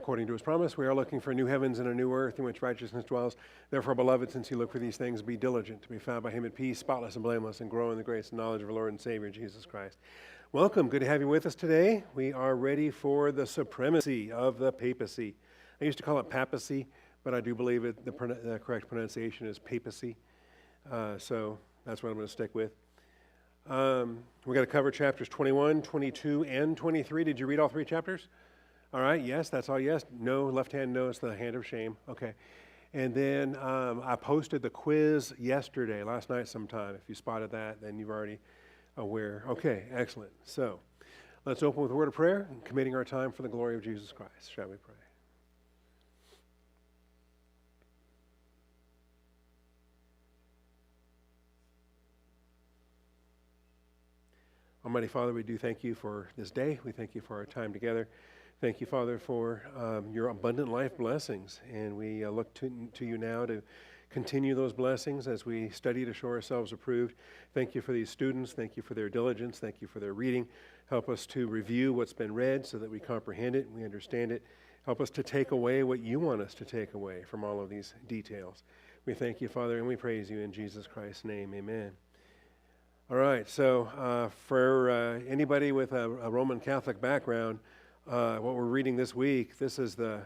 according to his promise. We are looking for new heavens and a new earth in which righteousness dwells. Therefore, beloved, since you look for these things, be diligent to be found by him at peace, spotless and blameless, and grow in the grace and knowledge of our Lord and Savior, Jesus Christ. Welcome. Good to have you with us today. We are ready for the supremacy of the papacy. I used to call it papacy, but I do believe the correct pronunciation is papacy. So that's what I'm going to stick with. We're going to cover chapters 21, 22, and 23. Did you read all three chapters? All right, yes, that's all yes. No, left hand, no, it's the hand of shame. Okay. And then I posted the quiz yesterday, last night sometime. If you spotted that, then you're already aware. Okay, excellent. So let's open with a word of prayer and committing our time for the glory of Jesus Christ. Shall we pray? Almighty Father, we do thank you for this day. We thank you for our time together. Thank you, Father, for your abundant life blessings. And we look to you now to continue those blessings as we study to show ourselves approved. Thank you for these students. Thank you for their diligence. Thank you for their reading. Help us to review what's been read so that we comprehend it and we understand it. Help us to take away what you want us to take away from all of these details. We thank you, Father, and we praise you in Jesus Christ's name. Amen. All right, so for anybody with a Roman Catholic background, what we're reading this week, this is the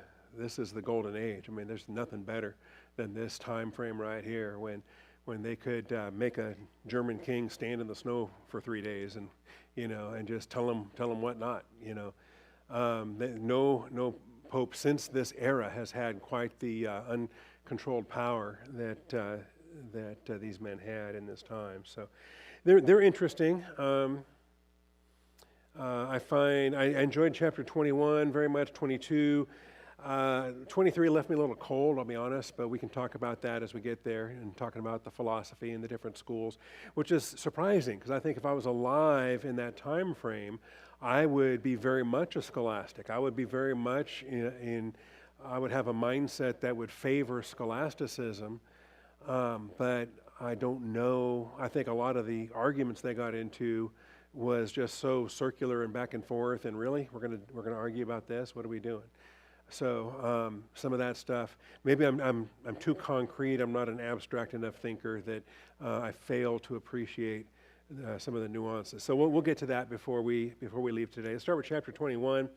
golden age. I mean, there's nothing better than this time frame right here when they could make a German king stand in the snow for 3 days and and just tell them what not. No pope since this era has had quite the uncontrolled power that these men had in this time. So. They're interesting. I enjoyed chapter 21 very much. 22, 23 left me a little cold, I'll be honest, but we can talk about that as we get there and talking about the philosophy and the different schools, which is surprising because I think if I was alive in that time frame, I would be very much a scholastic. I would be very much I would have a mindset that would favor scholasticism, but I don't know. I think a lot of the arguments they got into was just so circular and back and forth. And really, we're gonna argue about this. What are we doing? So some of that stuff. Maybe I'm too concrete. I'm not an abstract enough thinker that I fail to appreciate some of the nuances. So we'll get to that before we leave today. Let's start with chapter 21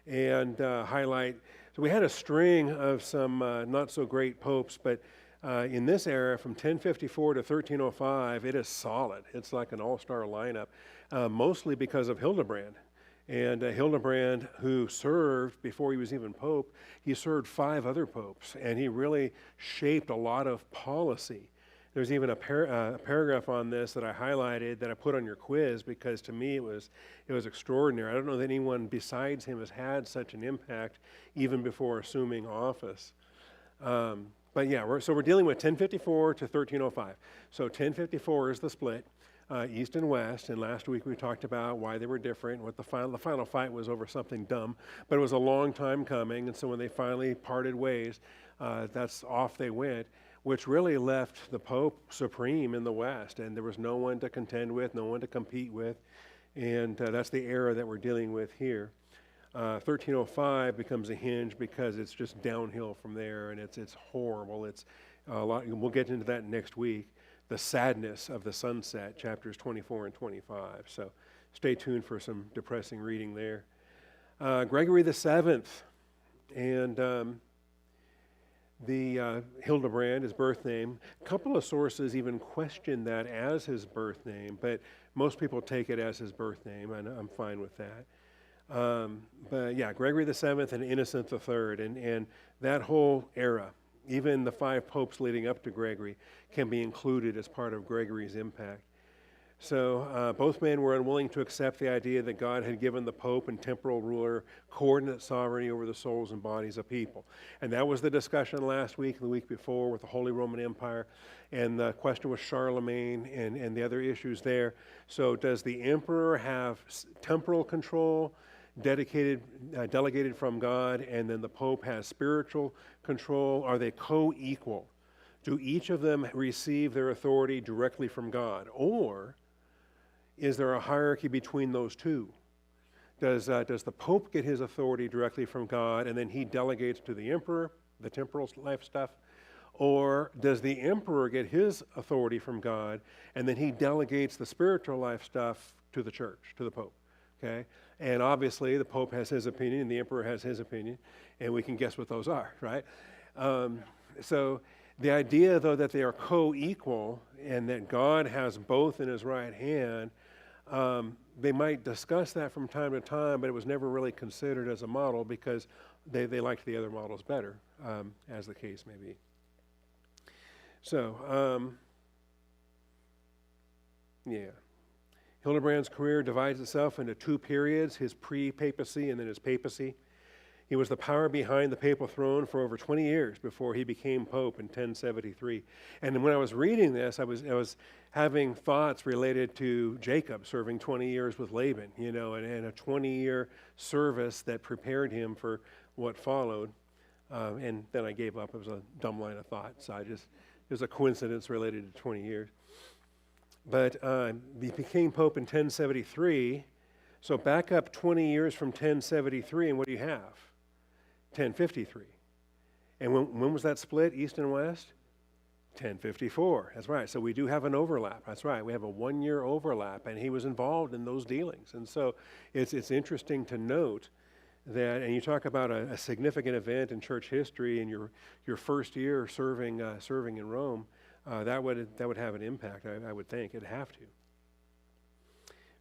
and highlight. So we had a string of some not so great popes, but. In this era, from 1054 to 1305, it is solid. It's like an all-star lineup, mostly because of Hildebrand. And Hildebrand, who served before he was even pope, he served 5 other popes, and he really shaped a lot of policy. There's even a paragraph on this that I highlighted that I put on your quiz because to me it was extraordinary. I don't know that anyone besides him has had such an impact even before assuming office. But yeah, we're dealing with 1054 to 1305. So 1054 is the split, east and west. And last week we talked about why they were different. What the final fight was over something dumb, but it was a long time coming. And so when they finally parted ways, that's off they went, which really left the Pope supreme in the west. And there was no one to contend with, no one to compete with. And that's the era that we're dealing with here. 1305 becomes a hinge because it's just downhill from there, and it's horrible. It's a lot. We'll get into that next week. The sadness of the sunset, chapters 24 and 25. So stay tuned for some depressing reading there. Gregory the Seventh, and the Hildebrand, his birth name. A couple of sources even question that as his birth name, but most people take it as his birth name, and I'm fine with that. But yeah, Gregory the Seventh and Innocent the Third, and that whole era, even the 5 popes leading up to Gregory, can be included as part of Gregory's impact. So both men were unwilling to accept the idea that God had given the Pope and temporal ruler coordinate sovereignty over the souls and bodies of people. And that was the discussion last week and the week before with the Holy Roman Empire. And the question was Charlemagne and the other issues there. So does the emperor have temporal control delegated from God, and then the Pope has spiritual control? Are they co-equal? Do each of them receive their authority directly from God? Or is there a hierarchy between those two? Does the Pope get his authority directly from God and then he delegates to the emperor, the temporal life stuff? Or does the emperor get his authority from God and then he delegates the spiritual life stuff to the church, to the Pope? Okay? And obviously the Pope has his opinion and the emperor has his opinion, and we can guess what those are, right? So the idea, though, that they are co-equal and that God has both in his right hand, they might discuss that from time to time, but it was never really considered as a model because they liked the other models better, as the case may be. So, yeah. Hildebrand's career divides itself into two periods, his pre-papacy and then his papacy. He was the power behind the papal throne for over 20 years before he became pope in 1073. And when I was reading this, I was having thoughts related to Jacob serving 20 years with Laban, and a 20-year service that prepared him for what followed. And then I gave up. It was a dumb line of thought, so it was a coincidence related to 20 years. But he became pope in 1073. So back up 20 years from 1073, and what do you have? 1053. And when was that split, east and west? 1054. That's right. So we do have an overlap. That's right. We have a 1-year overlap, and he was involved in those dealings. And so it's interesting to note that, and you talk about a significant event in church history in your first year serving in Rome, that would have an impact, I would think. It'd have to.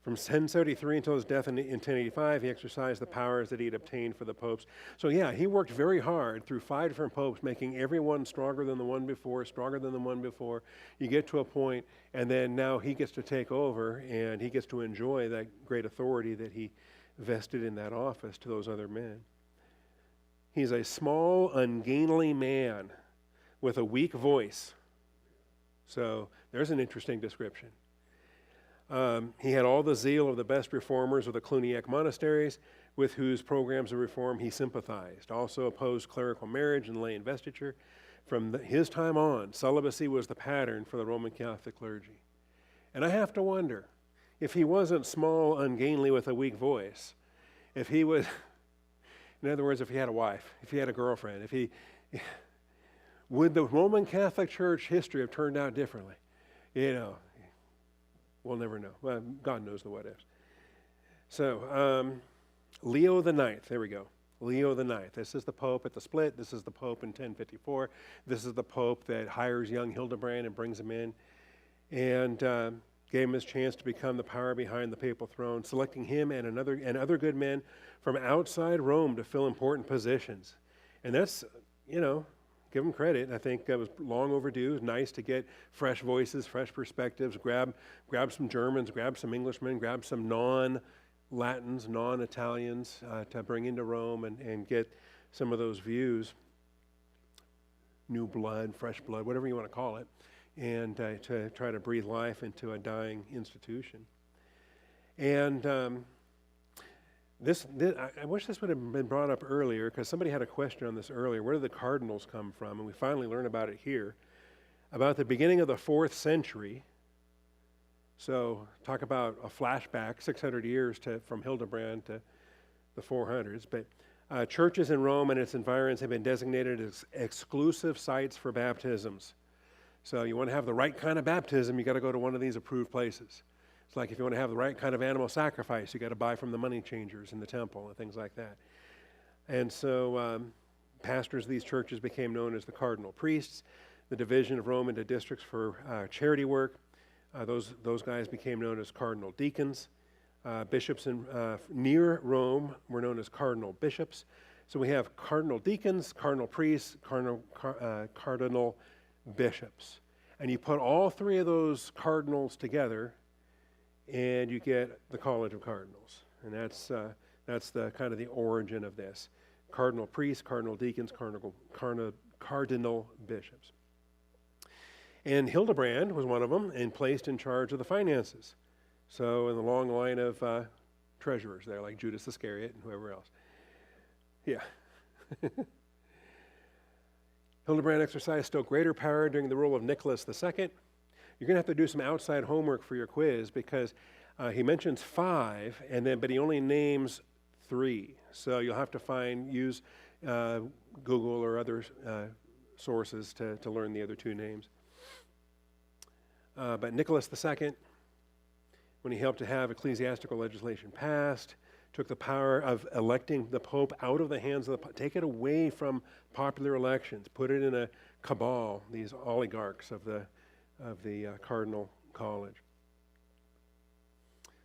From 1073 until his death in 1085, he exercised the powers that he had obtained for the popes. So yeah, he worked very hard through 5 different popes, making everyone stronger than the one before, stronger than the one before. You get to a point, and then now he gets to take over, and he gets to enjoy that great authority that he vested in that office to those other men. He's a small, ungainly man with a weak voice. So there's an interesting description. He had all the zeal of the best reformers of the Cluniac monasteries, with whose programs of reform he sympathized. Also opposed clerical marriage and lay investiture. From his time on, celibacy was the pattern for the Roman Catholic clergy. And I have to wonder, if he wasn't small, ungainly, with a weak voice, if he was, in other words, if he had a wife, if he had a girlfriend, would the Roman Catholic Church history have turned out differently? We'll never know. Well, God knows the what ifs. So, Leo the Ninth, there we go. Leo the Ninth. This is the Pope at the split. This is the Pope in 1054. This is the Pope that hires young Hildebrand and brings him in and gave him his chance to become the power behind the papal throne, selecting him and other good men from outside Rome to fill important positions. And that's, give them credit. I think it was long overdue. It was nice to get fresh voices, fresh perspectives, grab some Germans, grab some Englishmen, grab some non-Latins, non-Italians to bring into Rome and get some of those views, new blood, fresh blood, whatever you want to call it, and to try to breathe life into a dying institution. And I wish this would have been brought up earlier, because somebody had a question on this earlier. Where do the cardinals come from? And we finally learned about it here, about the beginning of the 4th century. So talk about a flashback, 600 years from Hildebrand to the 400s. But churches in Rome and its environs have been designated as exclusive sites for baptisms. So you want to have the right kind of baptism, you got to go to one of these approved places. It's like if you want to have the right kind of animal sacrifice, you got to buy from the money changers in the temple and things like that. And so pastors of these churches became known as the cardinal priests. The division of Rome into districts for charity work, those guys became known as cardinal deacons. Bishops near Rome were known as cardinal bishops. So we have cardinal deacons, cardinal priests, cardinal bishops. And you put all 3 of those cardinals together, and you get the College of Cardinals. And that's the kind of the origin of this. Cardinal priests, cardinal deacons, cardinal bishops. And Hildebrand was one of them and placed in charge of the finances. So in the long line of treasurers there, like Judas Iscariot and whoever else. Yeah. Hildebrand exercised still greater power during the rule of Nicholas II. You're going to have to do some outside homework for your quiz, because He mentions 5, but he only names 3. So you'll have to use Google or other sources to learn the other 2 names. But Nicholas II, when he helped to have ecclesiastical legislation passed, took the power of electing the Pope out of the hands of the Pope, take it away from popular elections, put it in a cabal, these oligarchs of the Cardinal College.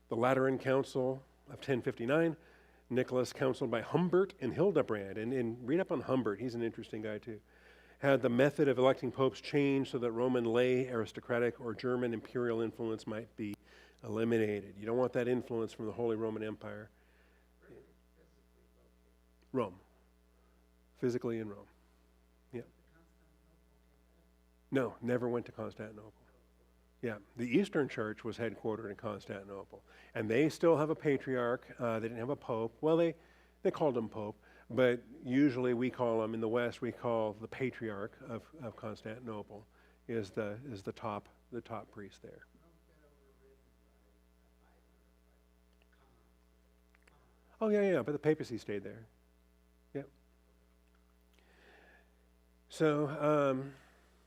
The Lateran Council of 1059, Nicholas, counseled by Humbert and Hildebrand, and read up on Humbert, he's an interesting guy too, had the method of electing popes changed so that Roman lay, aristocratic, or German imperial influence might be eliminated. You don't want that influence from the Holy Roman Empire. Rome. Physically in Rome. Yeah. No, never went to Constantinople. Yeah, the Eastern Church was headquartered in Constantinople, and they still have a patriarch. They didn't have a pope. Well, they called him pope, but usually we call him, in the West, we call the patriarch of Constantinople is the top priest there. Oh yeah, but the papacy stayed there. Yep. So,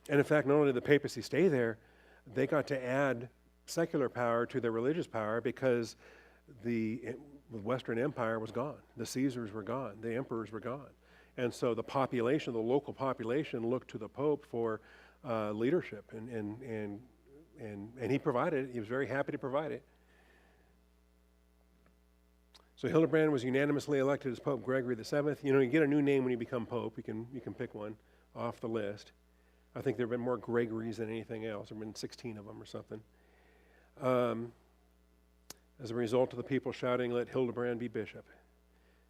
and in fact, not only did the papacy stay there, they got to add secular power to their religious power because the Western Empire was gone. The Caesars were gone. The emperors were gone. And so the population, the local population, looked to the Pope for leadership, and he provided it. He was very happy to provide it. So Hildebrand was unanimously elected as Pope Gregory VII. You know, you get a new name when you become Pope. You can pick one off the list. I think there have been more Gregories than anything else. There have been 16 of them or something. As a result of the people shouting, "Let Hildebrand be bishop."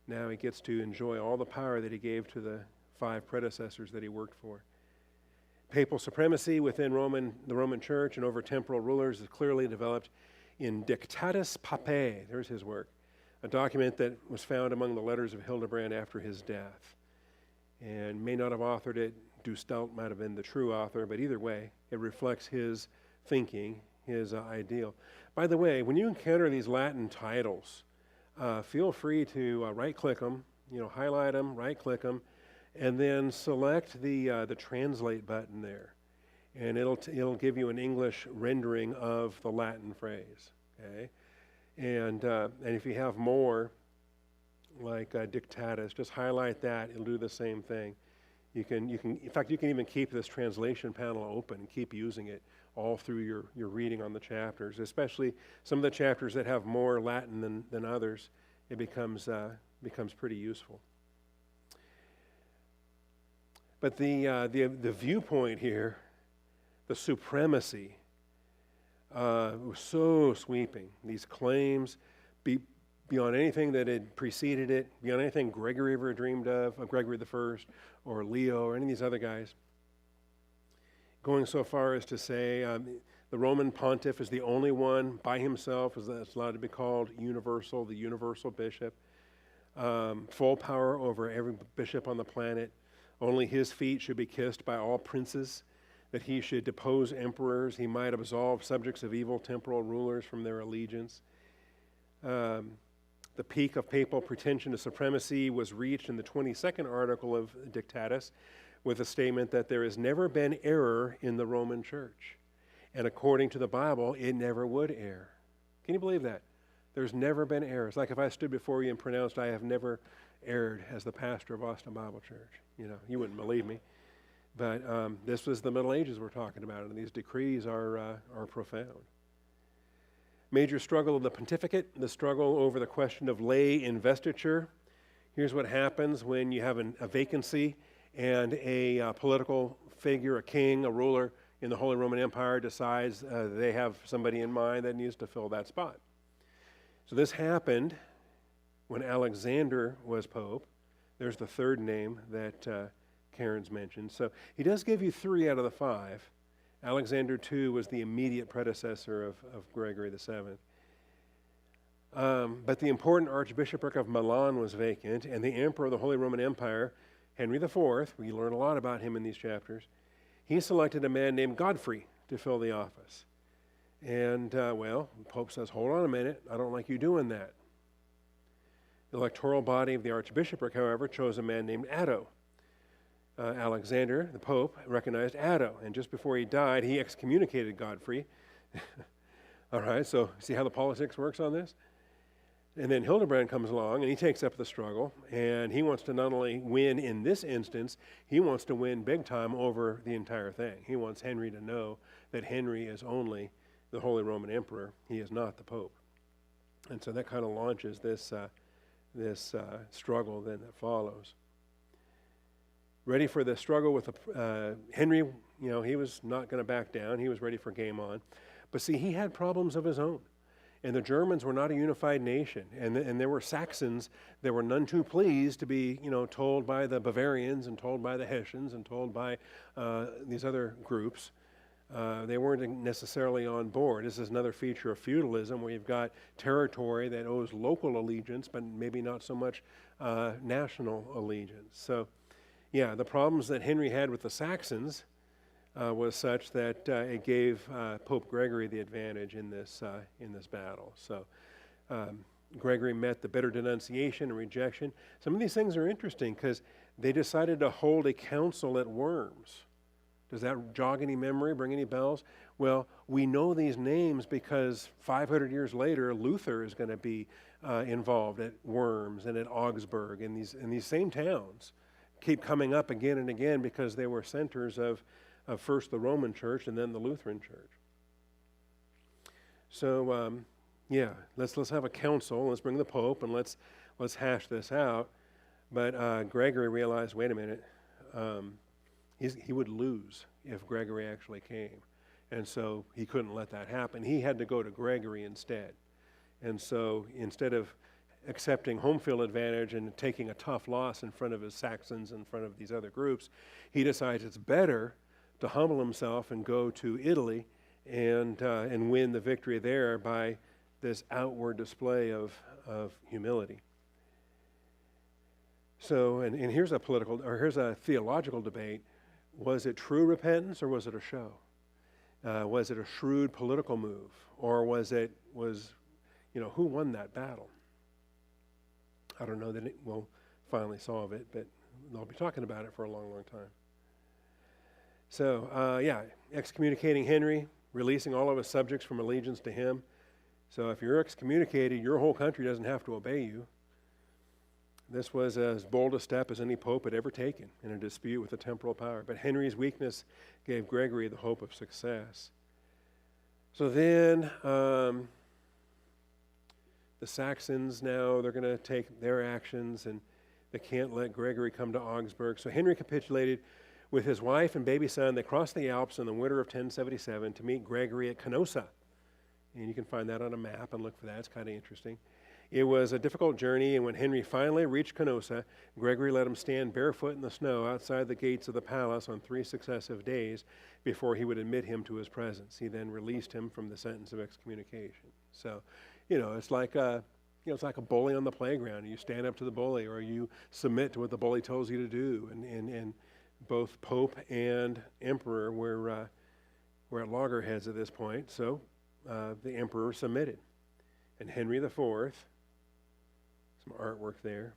Now he gets to enjoy all the power that he gave to the 5 predecessors that he worked for. Papal supremacy within the Roman Church and over temporal rulers is clearly developed in Dictatus Papae. There's his work, a document that was found among the letters of Hildebrand after his death, and may not have authored it. Dustelt might have been the true author, but either way, it reflects his thinking, his ideal. By the way, when you encounter these Latin titles, feel free to right-click them, highlight them, right-click them, and then select the translate button there, and it'll give you an English rendering of the Latin phrase. Okay, and if you have more, like Dictatus, just highlight that. It'll do the same thing. In fact, you can even keep this translation panel open and keep using it all through your reading on the chapters, especially some of the chapters that have more Latin than others. It becomes pretty useful. But the viewpoint here, the supremacy, was so sweeping. These claims beyond anything that had preceded it, beyond anything Gregory ever dreamed of Gregory I or Leo or any of these other guys. Going so far as to say the Roman pontiff is the only one by himself that's allowed to be called universal, the universal bishop. Full power over every bishop on the planet. Only his feet should be kissed by all princes, that he should depose emperors. He might absolve subjects of evil temporal rulers from their allegiance. The peak of papal pretension to supremacy was reached in the 22nd article of Dictatus with a statement that there has never been error in the Roman Church. And according to the Bible, it never would err. Can you believe that? There's never been error. It's like if I stood before you and pronounced, "I have never erred as the pastor of Austin Bible Church." You wouldn't believe me. But this was the Middle Ages we're talking about, and these decrees are profound. Major struggle of the pontificate, the struggle over the question of lay investiture. Here's what happens when you have a vacancy and a political figure, a king, a ruler in the Holy Roman Empire decides they have somebody in mind that needs to fill that spot. So this happened when Alexander was pope. There's the third name that Karen's mentioned. So he does give you 3 out of the 5. Alexander II was the immediate predecessor of Gregory VII. But the important archbishopric of Milan was vacant, and the emperor of the Holy Roman Empire, Henry IV, we learn a lot about him in these chapters, he selected a man named Godfrey to fill the office. And, well, the Pope says, hold on a minute, I don't like you doing that. The electoral body of the archbishopric, however, chose a man named Addo. Alexander, the Pope, recognized Addo, and just before he died, he excommunicated Godfrey. All right, so see how the politics works on this? And then Hildebrand comes along, and he takes up the struggle, and he wants to not only win in this instance, he wants to win big time over the entire thing. He wants Henry to know that Henry is only the Holy Roman Emperor. He is not the Pope. And so that kind of launches this struggle then that follows. Ready for the struggle with Henry, he was not going to back down. He was ready for game on. But see, he had problems of his own. And the Germans were not a unified nation. And there were Saxons that were none too pleased to be, told by the Bavarians and told by the Hessians and told by these other groups. They weren't necessarily on board. This is another feature of feudalism where you've got territory that owes local allegiance, but maybe not so much national allegiance. So, yeah, the problems that Henry had with the Saxons was such that it gave Pope Gregory the advantage in this battle. So Gregory met the bitter denunciation and rejection. Some of these things are interesting because they decided to hold a council at Worms. Does that jog any memory, bring any bells? Well, we know these names because 500 years later, Luther is going to be involved at Worms and at Augsburg, and these same towns keep coming up again and again because they were centers of first the Roman Church and then the Lutheran Church. So, let's have a council. Let's bring the Pope and let's hash this out. But Gregory realized, wait a minute, he would lose if Gregory actually came. And so he couldn't let that happen. He had to go to Gregory instead. And so instead of accepting home field advantage and taking a tough loss in front of his Saxons, in front of these other groups, he decides it's better to humble himself and go to Italy and win the victory there by this outward display of humility. So, and here's a theological debate. Was it true repentance or was it a show? Was it a shrewd political move? Or who won that battle? I don't know that it will finally solve it, but they'll be talking about it for a long, long time. So, excommunicating Henry, releasing all of his subjects from allegiance to him. So if you're excommunicated, your whole country doesn't have to obey you. This was as bold a step as any pope had ever taken in a dispute with the temporal power. But Henry's weakness gave Gregory the hope of success. So then the Saxons now, they're going to take their actions, and they can't let Gregory come to Augsburg. So Henry capitulated with his wife and baby son. They crossed the Alps in the winter of 1077 to meet Gregory at Canossa. And you can find that on a map and look for that. It's kind of interesting. It was a difficult journey, and when Henry finally reached Canossa, Gregory let him stand barefoot in the snow outside the gates of the palace on 3 successive days before he would admit him to his presence. He then released him from the sentence of excommunication. So, it's like a bully on the playground. You stand up to the bully, or you submit to what the bully tells you to do. And both Pope and Emperor were at loggerheads at this point. So the Emperor submitted, and Henry IV. Some artwork there.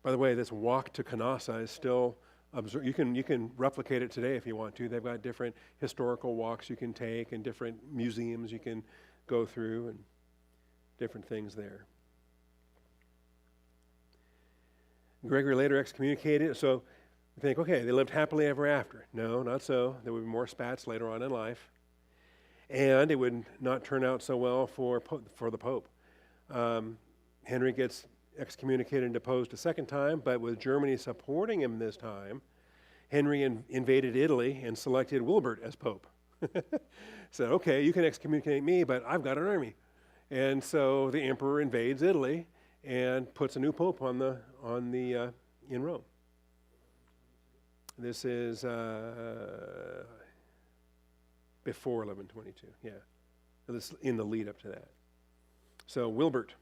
By the way, this walk to Canossa is still you can replicate it today if you want to. They've got different historical walks you can take and different museums you can go through and different things there. Gregory later excommunicated. So you think, okay, they lived happily ever after. No, not so. There would be more spats later on in life. And it would not turn out so well for the Pope. Henry gets excommunicated and deposed a second time, but with Germany supporting him this time, Henry invaded Italy and selected Wilbert as Pope. Said, okay, you can excommunicate me, but I've got an army. And so the emperor invades Italy and puts a new pope in Rome. This is before 1122, yeah. This in the lead up to that. So Wilbert.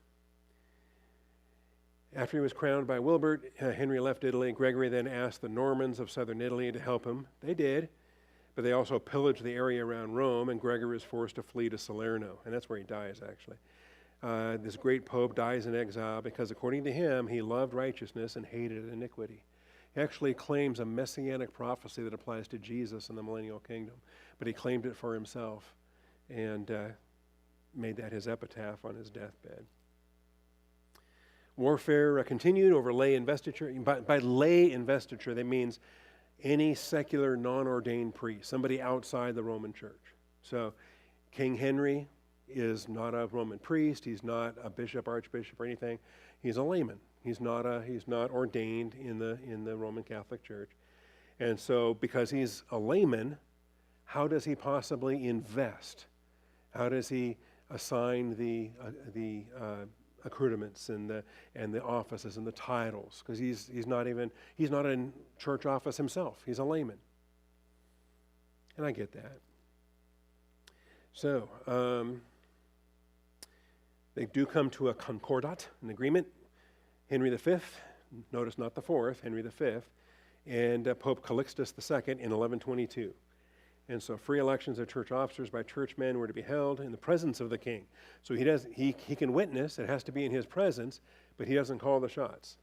After he was crowned by Wilbert, Henry left Italy. Gregory then asked the Normans of southern Italy to help him. They did. but they also pillaged the area around Rome, and Gregory is forced to flee to Salerno, and that's where he dies, actually. This great pope dies in exile because, according to him, he loved righteousness and hated iniquity. He actually claims a messianic prophecy that applies to Jesus in the millennial kingdom, but he claimed it for himself and made that his epitaph on his deathbed. Warfare continued over lay investiture. By lay investiture, that means any secular, non-ordained priest, somebody outside the Roman church. So King Henry is not a Roman priest. He's not a bishop, archbishop, or anything. He's a layman. He's not ordained in the Roman Catholic Church. And so because he's a layman, how does he possibly invest? How does he assign the accoutrements and the offices and the titles? Because he's not in church office himself. He's a layman. And I get that. So they do come to a concordat, an agreement. Henry V, notice not the fourth, Henry V, and Pope Calixtus II in 1122. And so free elections of church officers by churchmen were to be held in the presence of the king. So he can witness, it has to be in his presence, but he doesn't call the shots.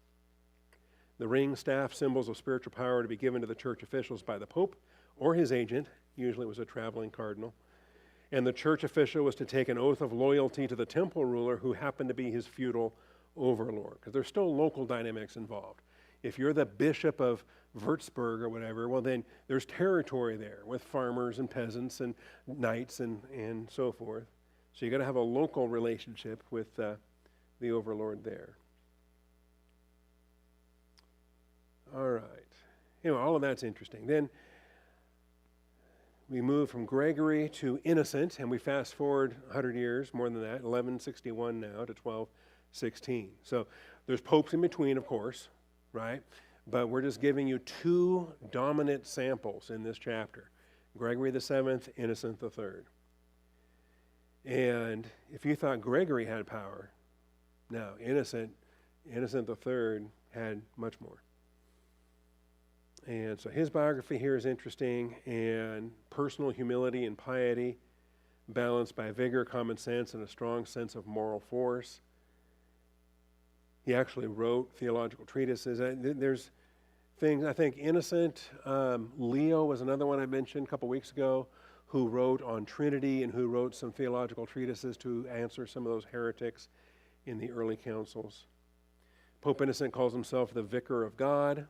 The ring, staff, symbols of spiritual power to be given to the church officials by the pope or his agent, usually it was a traveling cardinal. And the church official was to take an oath of loyalty to the temple ruler who happened to be his feudal overlord, because there's still local dynamics involved. If you're the bishop of Würzburg or whatever, well then there's territory there with farmers and peasants and knights and so forth. So you got to have a local relationship with the overlord there. All right. All of that's interesting. Then we move from Gregory to Innocent, and we fast forward 100 years, more than that, 1161 now to 1216. So there's popes in between, of course, right? But we're just giving you two dominant samples in this chapter. Gregory VII, Innocent III. And if you thought Gregory had power, no, Innocent III had much more. And so his biography here is interesting, and personal humility and piety, balanced by vigor, common sense, and a strong sense of moral force. He actually wrote theological treatises. There's things, I think, Innocent. Leo was another one I mentioned a couple weeks ago, who wrote on Trinity and who wrote some theological treatises to answer some of those heretics in the early councils. Pope Innocent calls himself the Vicar of God.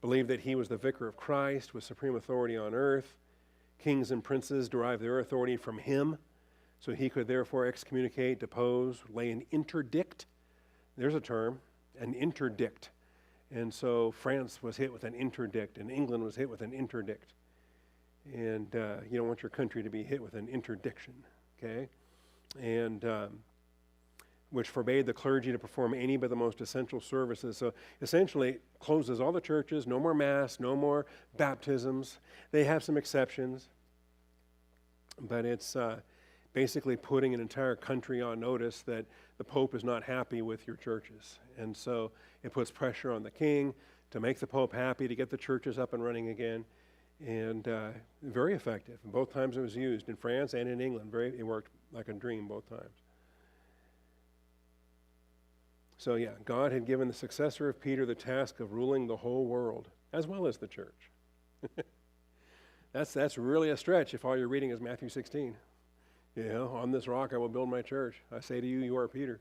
Believed that he was the vicar of Christ with supreme authority on earth. Kings and princes derived their authority from him, so he could therefore excommunicate, depose, lay an interdict. There's a term, an interdict. And so France was hit with an interdict, and England was hit with an interdict. And you don't want your country to be hit with an interdiction, okay? And which forbade the clergy to perform any but the most essential services. So essentially, closes all the churches, no more mass, no more baptisms. They have some exceptions, but it's basically putting an entire country on notice that the Pope is not happy with your churches. And so it puts pressure on the king to make the Pope happy, to get the churches up and running again. And very effective. And both times it was used, in France and in England. It worked like a dream both times. So yeah, God had given the successor of Peter the task of ruling the whole world, as well as the church. That's really a stretch if all you're reading is Matthew 16. On this rock I will build my church. I say to you, you are Peter.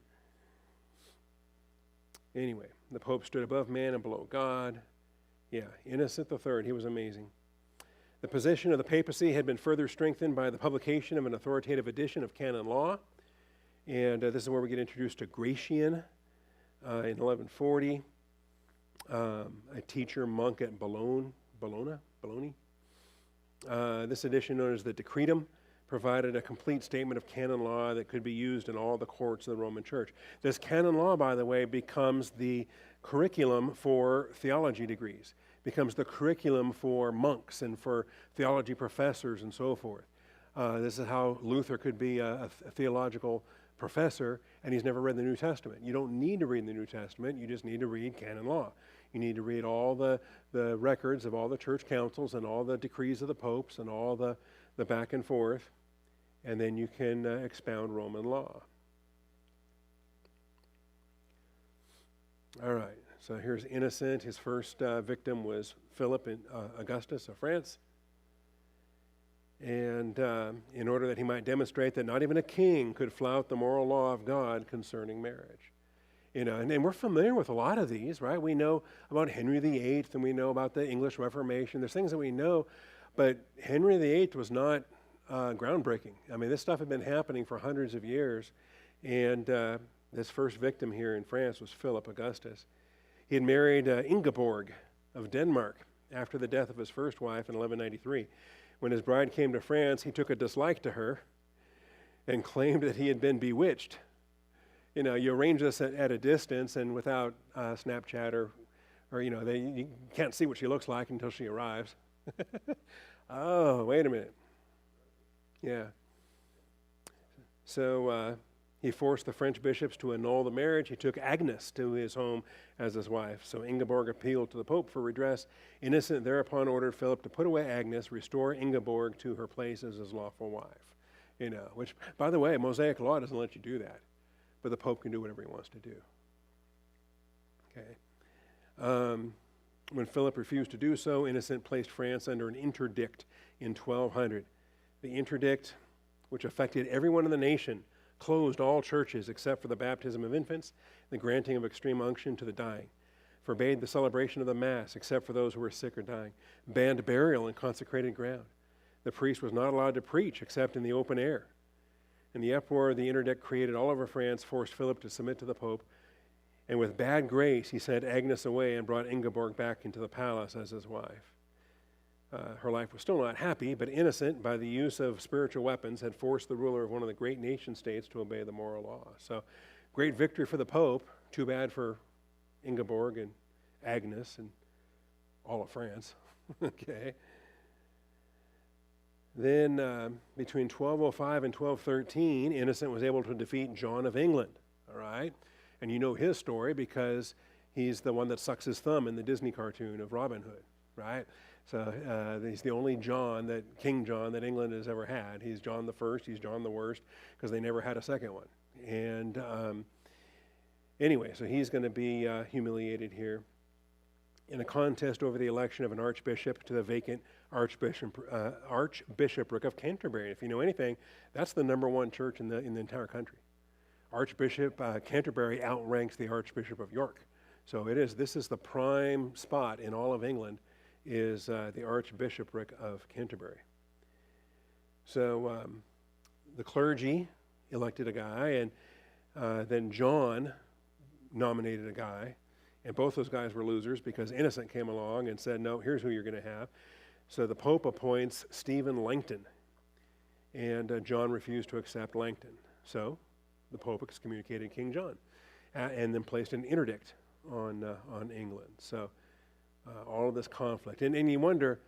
Anyway, the Pope stood above man and below God. Yeah, Innocent III, he was amazing. The position of the papacy had been further strengthened by the publication of an authoritative edition of canon law. And this is where we get introduced to Gratian. In 1140, a teacher monk at Bologna. This edition, known as the Decretum, provided a complete statement of canon law that could be used in all the courts of the Roman Church. This canon law, by the way, becomes the curriculum for theology degrees, becomes the curriculum for monks and for theology professors and so forth. This is how Luther could be a theological professor, and he's never read the New Testament. You don't need to read the New Testament, you just need to read canon law. You need to read all the records of all the church councils and all the decrees of the popes and all the back and forth, and then you can expound Roman law. All right, so here's Innocent. His first victim was Philip Augustus of France. And in order that he might demonstrate that not even a king could flout the moral law of God concerning marriage. You know, and we're familiar with a lot of these, right? We know about Henry VIII, and we know about the English Reformation. There's things that we know, but Henry VIII was not groundbreaking. I mean, this stuff had been happening for hundreds of years, and this first victim here in France was Philip Augustus. He had married Ingeborg of Denmark after the death of his first wife in 1193. When his bride came to France, he took a dislike to her and claimed that he had been bewitched. You know, you arrange this at a distance and without Snapchat or you know, you can't see what she looks like until she arrives. Oh, wait a minute. Yeah. So he forced the French bishops to annul the marriage. He took Agnes to his home as his wife. So Ingeborg appealed to the Pope for redress. Innocent thereupon ordered Philip to put away Agnes, restore Ingeborg to her place as his lawful wife. You know, which, by the way, Mosaic law doesn't let you do that. But the Pope can do whatever he wants to do. Okay. When Philip refused to do so, Innocent placed France under an interdict in 1200. The interdict, which affected everyone in the nation, closed all churches except for the baptism of infants, the granting of extreme unction to the dying, forbade the celebration of the Mass except for those who were sick or dying, banned burial in consecrated ground. The priest was not allowed to preach except in the open air. And the uproar the interdict created all over France forced Philip to submit to the Pope, and with bad grace he sent Agnes away and brought Ingeborg back into the palace as his wife. Her life was still not happy, but Innocent, by the use of spiritual weapons, had forced the ruler of one of the great nation states to obey the moral law. So, great victory for the Pope. Too bad for Ingeborg and Agnes and all of France. Okay. Then, between 1205 and 1213, Innocent was able to defeat John of England. All right, and you know his story because he's the one that sucks his thumb in the Disney cartoon of Robin Hood, right? So he's the only John, King John, that England has ever had. He's John the First, he's John the Worst, because they never had a second one. And anyway, so he's going to be humiliated here in a contest over the election of an archbishop to the vacant archbishopric of Canterbury. If you know anything, that's the number one church in the entire country. Archbishop Canterbury outranks the Archbishop of York. So this is the prime spot in all of England, is the Archbishopric of Canterbury. So the clergy elected a guy, and then John nominated a guy, and both those guys were losers because Innocent came along and said, no, here's who you're going to have. So the Pope appoints Stephen Langton, and John refused to accept Langton. So the Pope excommunicated King John and then placed an interdict on England. So all of this conflict. And you wonder,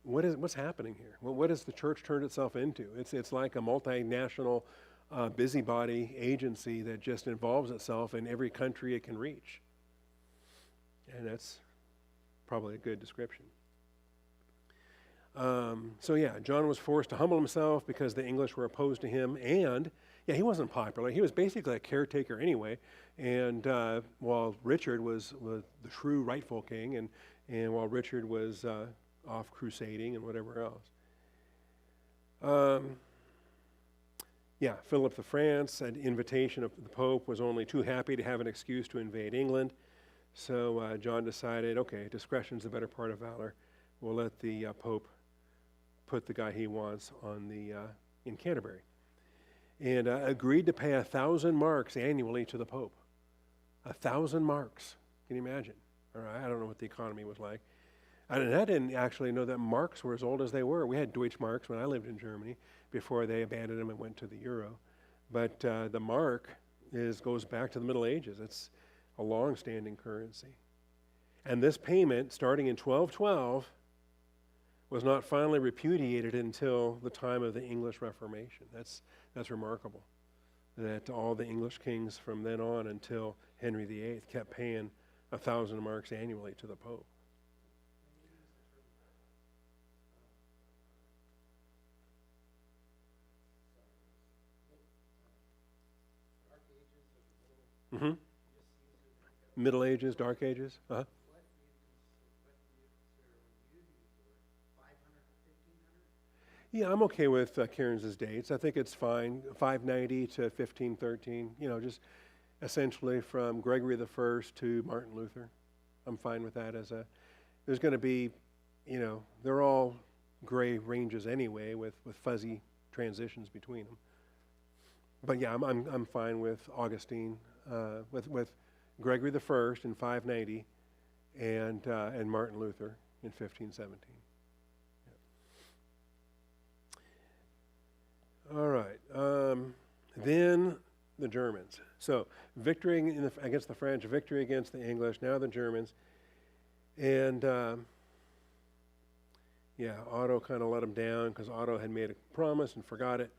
what's happening here? Well, what has the church turned itself into? It's like a multinational busybody agency that just involves itself in every country it can reach. And that's probably a good description. So yeah, John was forced to humble himself because the English were opposed to him, and yeah, he wasn't popular. He was basically a caretaker anyway, and while Richard was the true rightful king, and while Richard was off crusading and whatever else. Yeah, Philip of France, at invitation of the Pope, was only too happy to have an excuse to invade England. So John decided, okay, discretion's the better part of valor. We'll let the Pope put the guy he wants on in Canterbury. And agreed to pay 1,000 marks annually to the Pope. 1,000 marks. Can you imagine? All right, I don't know what the economy was like. And I didn't actually know that marks were as old as they were. We had Deutschmarks when I lived in Germany before they abandoned them and went to the euro. But the mark goes back to the Middle Ages. It's a long-standing currency. And this payment, starting in 1212, was not finally repudiated until the time of the English Reformation. That's remarkable, that all the English kings from then on until Henry VIII kept paying 1,000 marks annually to the Pope. Mm-hmm. Middle Ages, Dark Ages. Uh-huh. Yeah, I'm okay with Cairns' dates. I think it's fine. 590 to 1513. Just essentially from Gregory the First to Martin Luther. I'm fine with that. There's going to be, they're all gray ranges anyway, with fuzzy transitions between them. But yeah, I'm fine with Augustine, with Gregory the First in 590, and Martin Luther in 1517. Yeah. All right. Then the Germans. So victory against the French, victory against the English. Now the Germans, and Otto kind of let them down because Otto had made a promise and forgot it.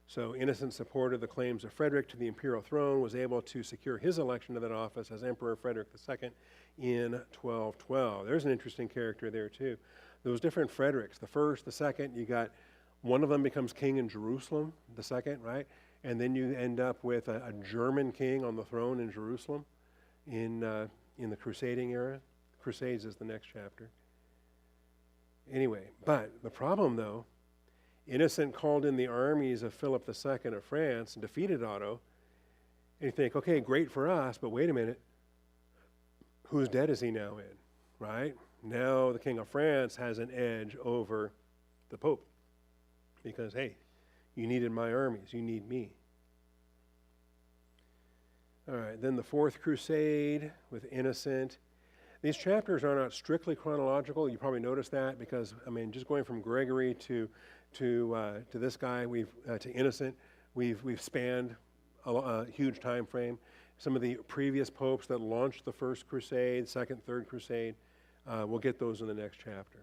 So Innocent supported the claims of Frederick to the imperial throne, was able to secure his election to that office as Emperor Frederick II in 1212. There's an interesting character there too. Those different Fredericks, the first, the second, you got one of them becomes king in Jerusalem, the second, right? And then you end up with a German king on the throne in Jerusalem in the crusading era. Crusades is the next chapter. Anyway, but the problem though, Innocent called in the armies of Philip II of France and defeated Otto. And you think, okay, great for us, but wait a minute. Whose debt is he now in, right? Now the King of France has an edge over the Pope. Because, hey, you needed my armies, you need me. All right, then the Fourth Crusade with Innocent. These chapters are not strictly chronological. You probably noticed that because, just going from Gregory to this guy, to Innocent, we've spanned a huge time frame. Some of the previous popes that launched the First Crusade, Second, Third Crusade, we'll get those in the next chapter.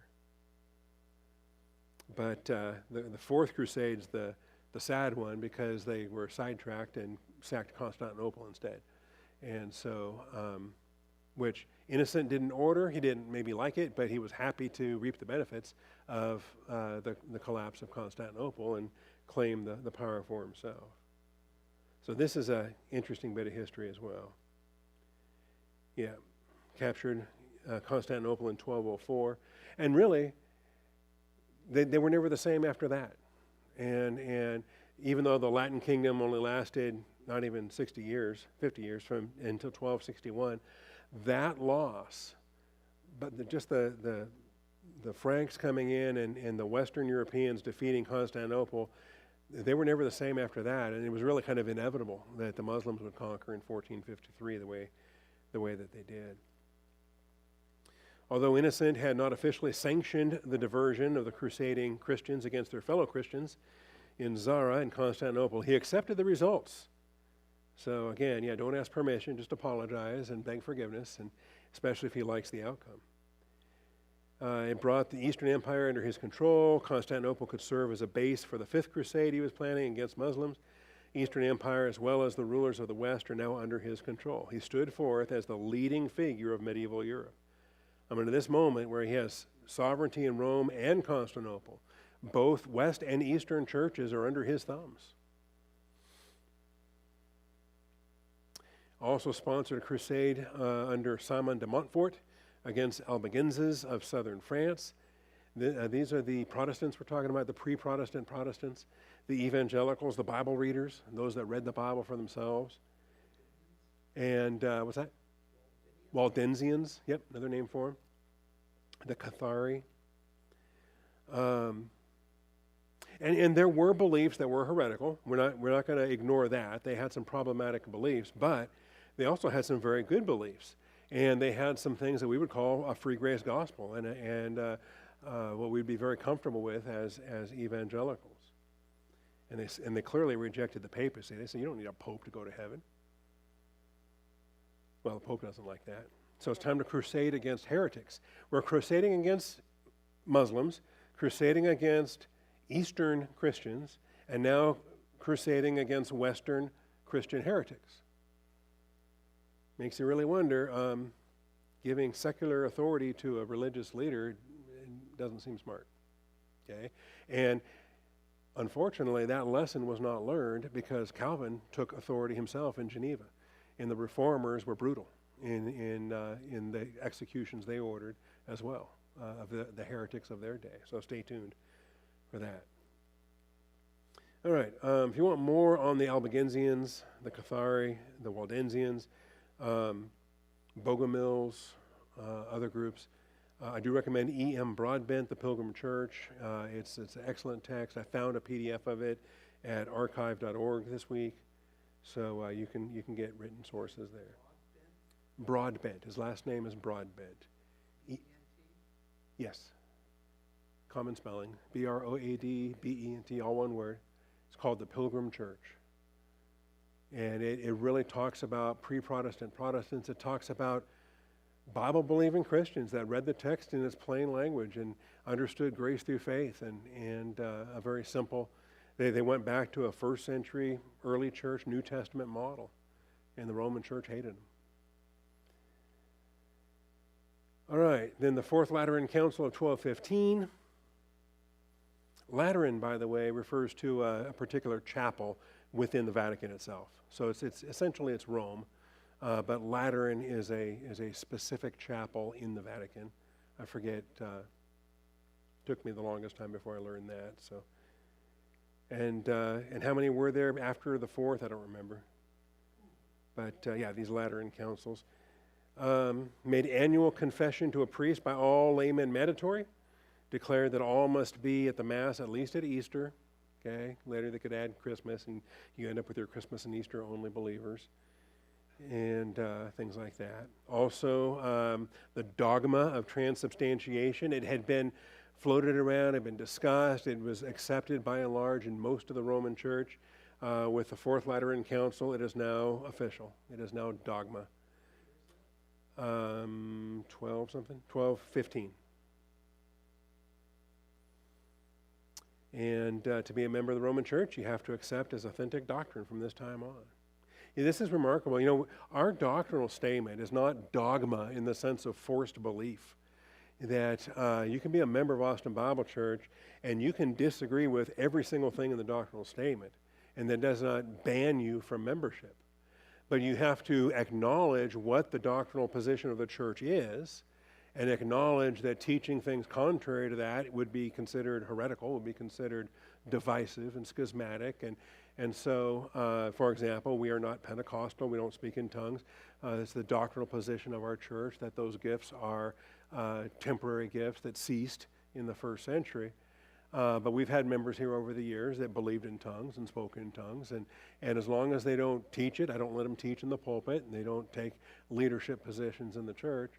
But the Fourth Crusade's the sad one because they were sidetracked and sacked Constantinople instead. And so, which Innocent didn't order, he didn't maybe like it, but he was happy to reap the benefits of the collapse of Constantinople and claim the power for himself. So this is an interesting bit of history as well. Yeah, captured Constantinople in 1204. And really, they were never the same after that. And even though the Latin kingdom only lasted not even 60 years, 50 years until 1261, that loss, but just the Franks coming in and the Western Europeans defeating Constantinople, they were never the same after that. And it was really kind of inevitable that the Muslims would conquer in 1453 the way that they did. Although Innocent had not officially sanctioned the diversion of the crusading Christians against their fellow Christians in Zara and Constantinople, he accepted the results. So again, don't ask permission, just apologize and beg forgiveness, and especially if he likes the outcome. It brought the Eastern Empire under his control. Constantinople could serve as a base for the Fifth Crusade he was planning against Muslims. Eastern Empire, as well as the rulers of the West, are now under his control. He stood forth as the leading figure of medieval Europe. To this moment where he has sovereignty in Rome and Constantinople, both West and Eastern churches are under his thumbs. Also sponsored a crusade under Simon de Montfort against Albigenses of southern France. These are the Protestants we're talking about, the pre-Protestant Protestants, the evangelicals, the Bible readers, those that read the Bible for themselves. And what's that? Waldensians, yep, another name for them. The Cathari. And there were beliefs that were heretical. We're not going to ignore that. They had some problematic beliefs, but they also had some very good beliefs. And they had some things that we would call a free grace gospel and what we'd be very comfortable with as evangelicals. And they clearly rejected the papacy. They said, you don't need a pope to go to heaven. Well, the Pope doesn't like that. So it's time to crusade against heretics. We're crusading against Muslims, crusading against Eastern Christians, and now crusading against Western Christian heretics. Makes you really wonder, Giving secular authority to a religious leader doesn't seem smart. Okay? And unfortunately, that lesson was not learned because Calvin took authority himself in Geneva, and the reformers were brutal in the executions they ordered as well of the heretics of their day. So stay tuned for that. All right, if you want more on the Albigensians, the Cathari, the Waldensians, Bogomils, other groups, I do recommend E.M. Broadbent, The Pilgrim Church. It's an excellent text. I found a PDF of it at archive.org this week, so you can get written sources there. Broadbent. His last name is Broadbent. Yes. Common spelling. Broadbent, all one word. It's called The Pilgrim Church. And it really talks about pre-Protestant Protestants. It talks about Bible-believing Christians that read the text in its plain language and understood grace through faith and a very simple, they went back to a first century early church New Testament model, and the Roman church hated them. All right, then the Fourth Lateran Council of 1215. Lateran, by the way, refers to a particular chapel within the Vatican itself. So it's essentially it's Rome, but Lateran is a specific chapel in the Vatican. I forget. Took me the longest time before I learned that. So, and how many were there after the fourth? I don't remember. But yeah, these Lateran councils made annual confession to a priest by all laymen mandatory. Declared that all must be at the Mass at least at Easter. Okay, later they could add Christmas, and you end up with your Christmas and Easter only believers, and things like that. Also, the dogma of transubstantiation. It had been floated around, had been discussed. It was accepted by and large in most of the Roman Church. With the Fourth Lateran Council, it is now official. It is now dogma. 1215. And to be a member of the Roman Church, you have to accept as authentic doctrine from this time on. Yeah, this is remarkable. You know, our doctrinal statement is not dogma in the sense of forced belief. That you can be a member of Austin Bible Church and you can disagree with every single thing in the doctrinal statement, and that does not ban you from membership. But you have to acknowledge what the doctrinal position of the church is, and acknowledge that teaching things contrary to that would be considered heretical, would be considered divisive and schismatic. And so, for example, we are not Pentecostal, we don't speak in tongues. It's the doctrinal position of our church that those gifts are temporary gifts that ceased in the first century. But we've had members here over the years that believed in tongues and spoke in tongues. And as long as they don't teach it, I don't let them teach in the pulpit, and they don't take leadership positions in the church.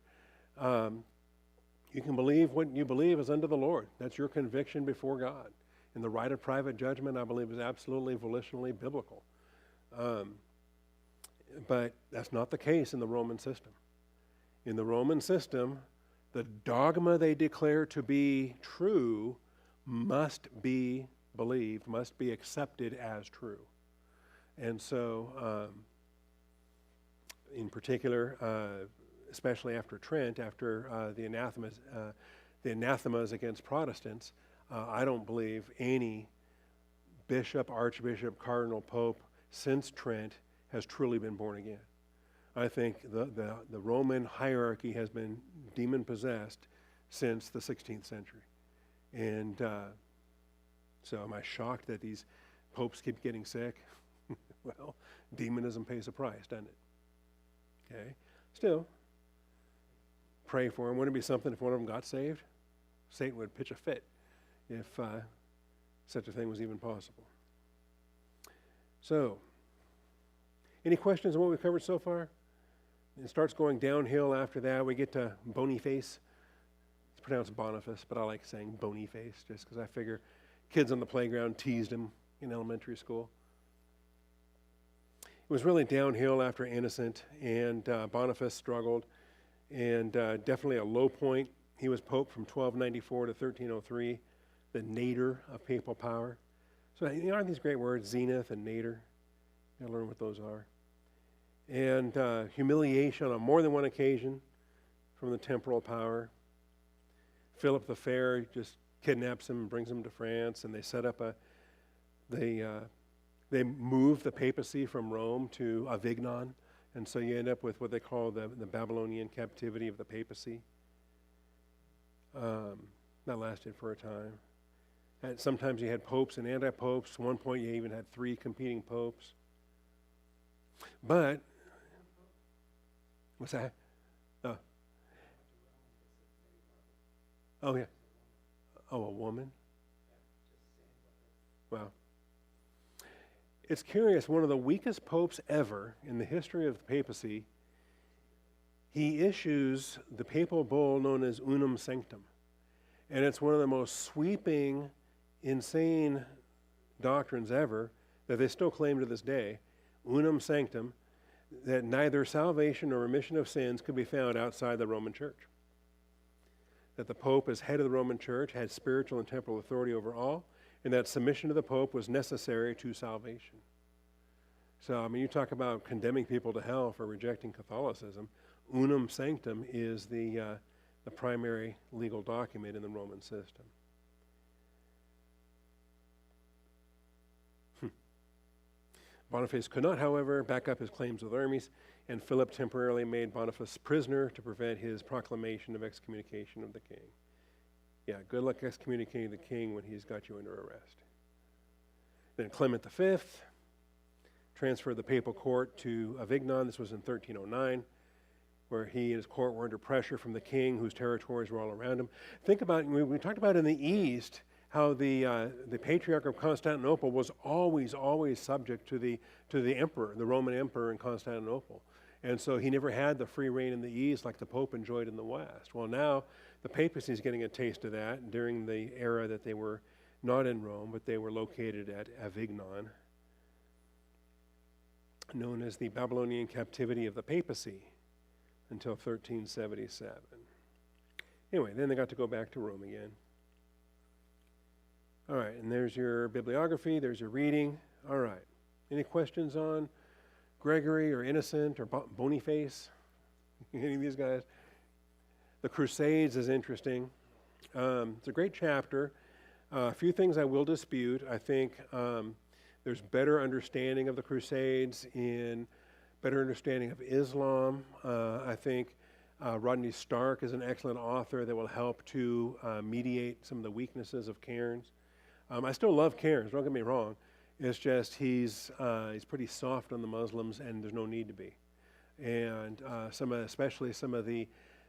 You can believe what you believe is unto the Lord. That's your conviction before God. And the right of private judgment, I believe, is absolutely volitionally biblical. But that's not the case in the Roman system. In the Roman system, the dogma they declare to be true must be believed, must be accepted as true. And so, in particular, especially after Trent, after the anathemas against Protestants, I don't believe any bishop, archbishop, cardinal, pope since Trent has truly been born again. I think the Roman hierarchy has been demon-possessed since the 16th century. And so am I shocked that these popes keep getting sick? Well, demonism pays a price, doesn't it? Okay. Still, pray for them. Wouldn't it be something if one of them got saved? Satan would pitch a fit if such a thing was even possible. So, any questions on what we've covered so far? It starts going downhill after that. We get to Boniface. It's pronounced Boniface, but I like saying Boniface just because I figure kids on the playground teased him in elementary school. It was really downhill after Innocent, and Boniface struggled, and definitely a low point. He was pope from 1294 to 1303, the nadir of papal power. So, aren't these great words, zenith and nadir? You gotta learn what those are. And humiliation on more than one occasion from the temporal power. Philip the Fair just kidnaps him and brings him to France, and they set up they move the papacy from Rome to Avignon, and so you end up with what they call the Babylonian captivity of the papacy. That lasted for a time. And sometimes you had popes and anti-popes. At one point you even had 3 competing popes. But, what's that? Oh, yeah. Oh, a woman? Wow. It's curious, one of the weakest popes ever in the history of the papacy, he issues the papal bull known as Unum Sanctum. And it's one of the most sweeping, insane doctrines ever that they still claim to this day, Unum Sanctum, that neither salvation nor remission of sins could be found outside the Roman Church. That the Pope, as head of the Roman Church, had spiritual and temporal authority over all, and that submission to the Pope was necessary to salvation. So, I mean, you talk about condemning people to hell for rejecting Catholicism. Unum Sanctum is the primary legal document in the Roman system. Boniface could not, however, back up his claims with armies, and Philip temporarily made Boniface prisoner to prevent his proclamation of excommunication of the king. Yeah, good luck excommunicating the king when he's got you under arrest. Then Clement V transferred the papal court to Avignon. This was in 1309, where he and his court were under pressure from the king, whose territories were all around him. Think about, we talked about in the East, how the Patriarch of Constantinople was always subject to the emperor, the Roman emperor in Constantinople. And so he never had the free reign in the East like the Pope enjoyed in the West. Well, now the papacy is getting a taste of that during the era that they were not in Rome, but they were located at Avignon, known as the Babylonian captivity of the papacy until 1377. Anyway, then they got to go back to Rome again. All right, and there's your bibliography, there's your reading. All right, any questions on Gregory or Innocent or Boniface? Any of these guys? The Crusades is interesting. It's a great chapter. A few things I will dispute. I think there's better understanding of the Crusades in better understanding of Islam. I think Rodney Stark is an excellent author that will help to mediate some of the weaknesses of Cairns. I still love Cairns, don't get me wrong. It's just he's pretty soft on the Muslims, and there's no need to be. And especially some of the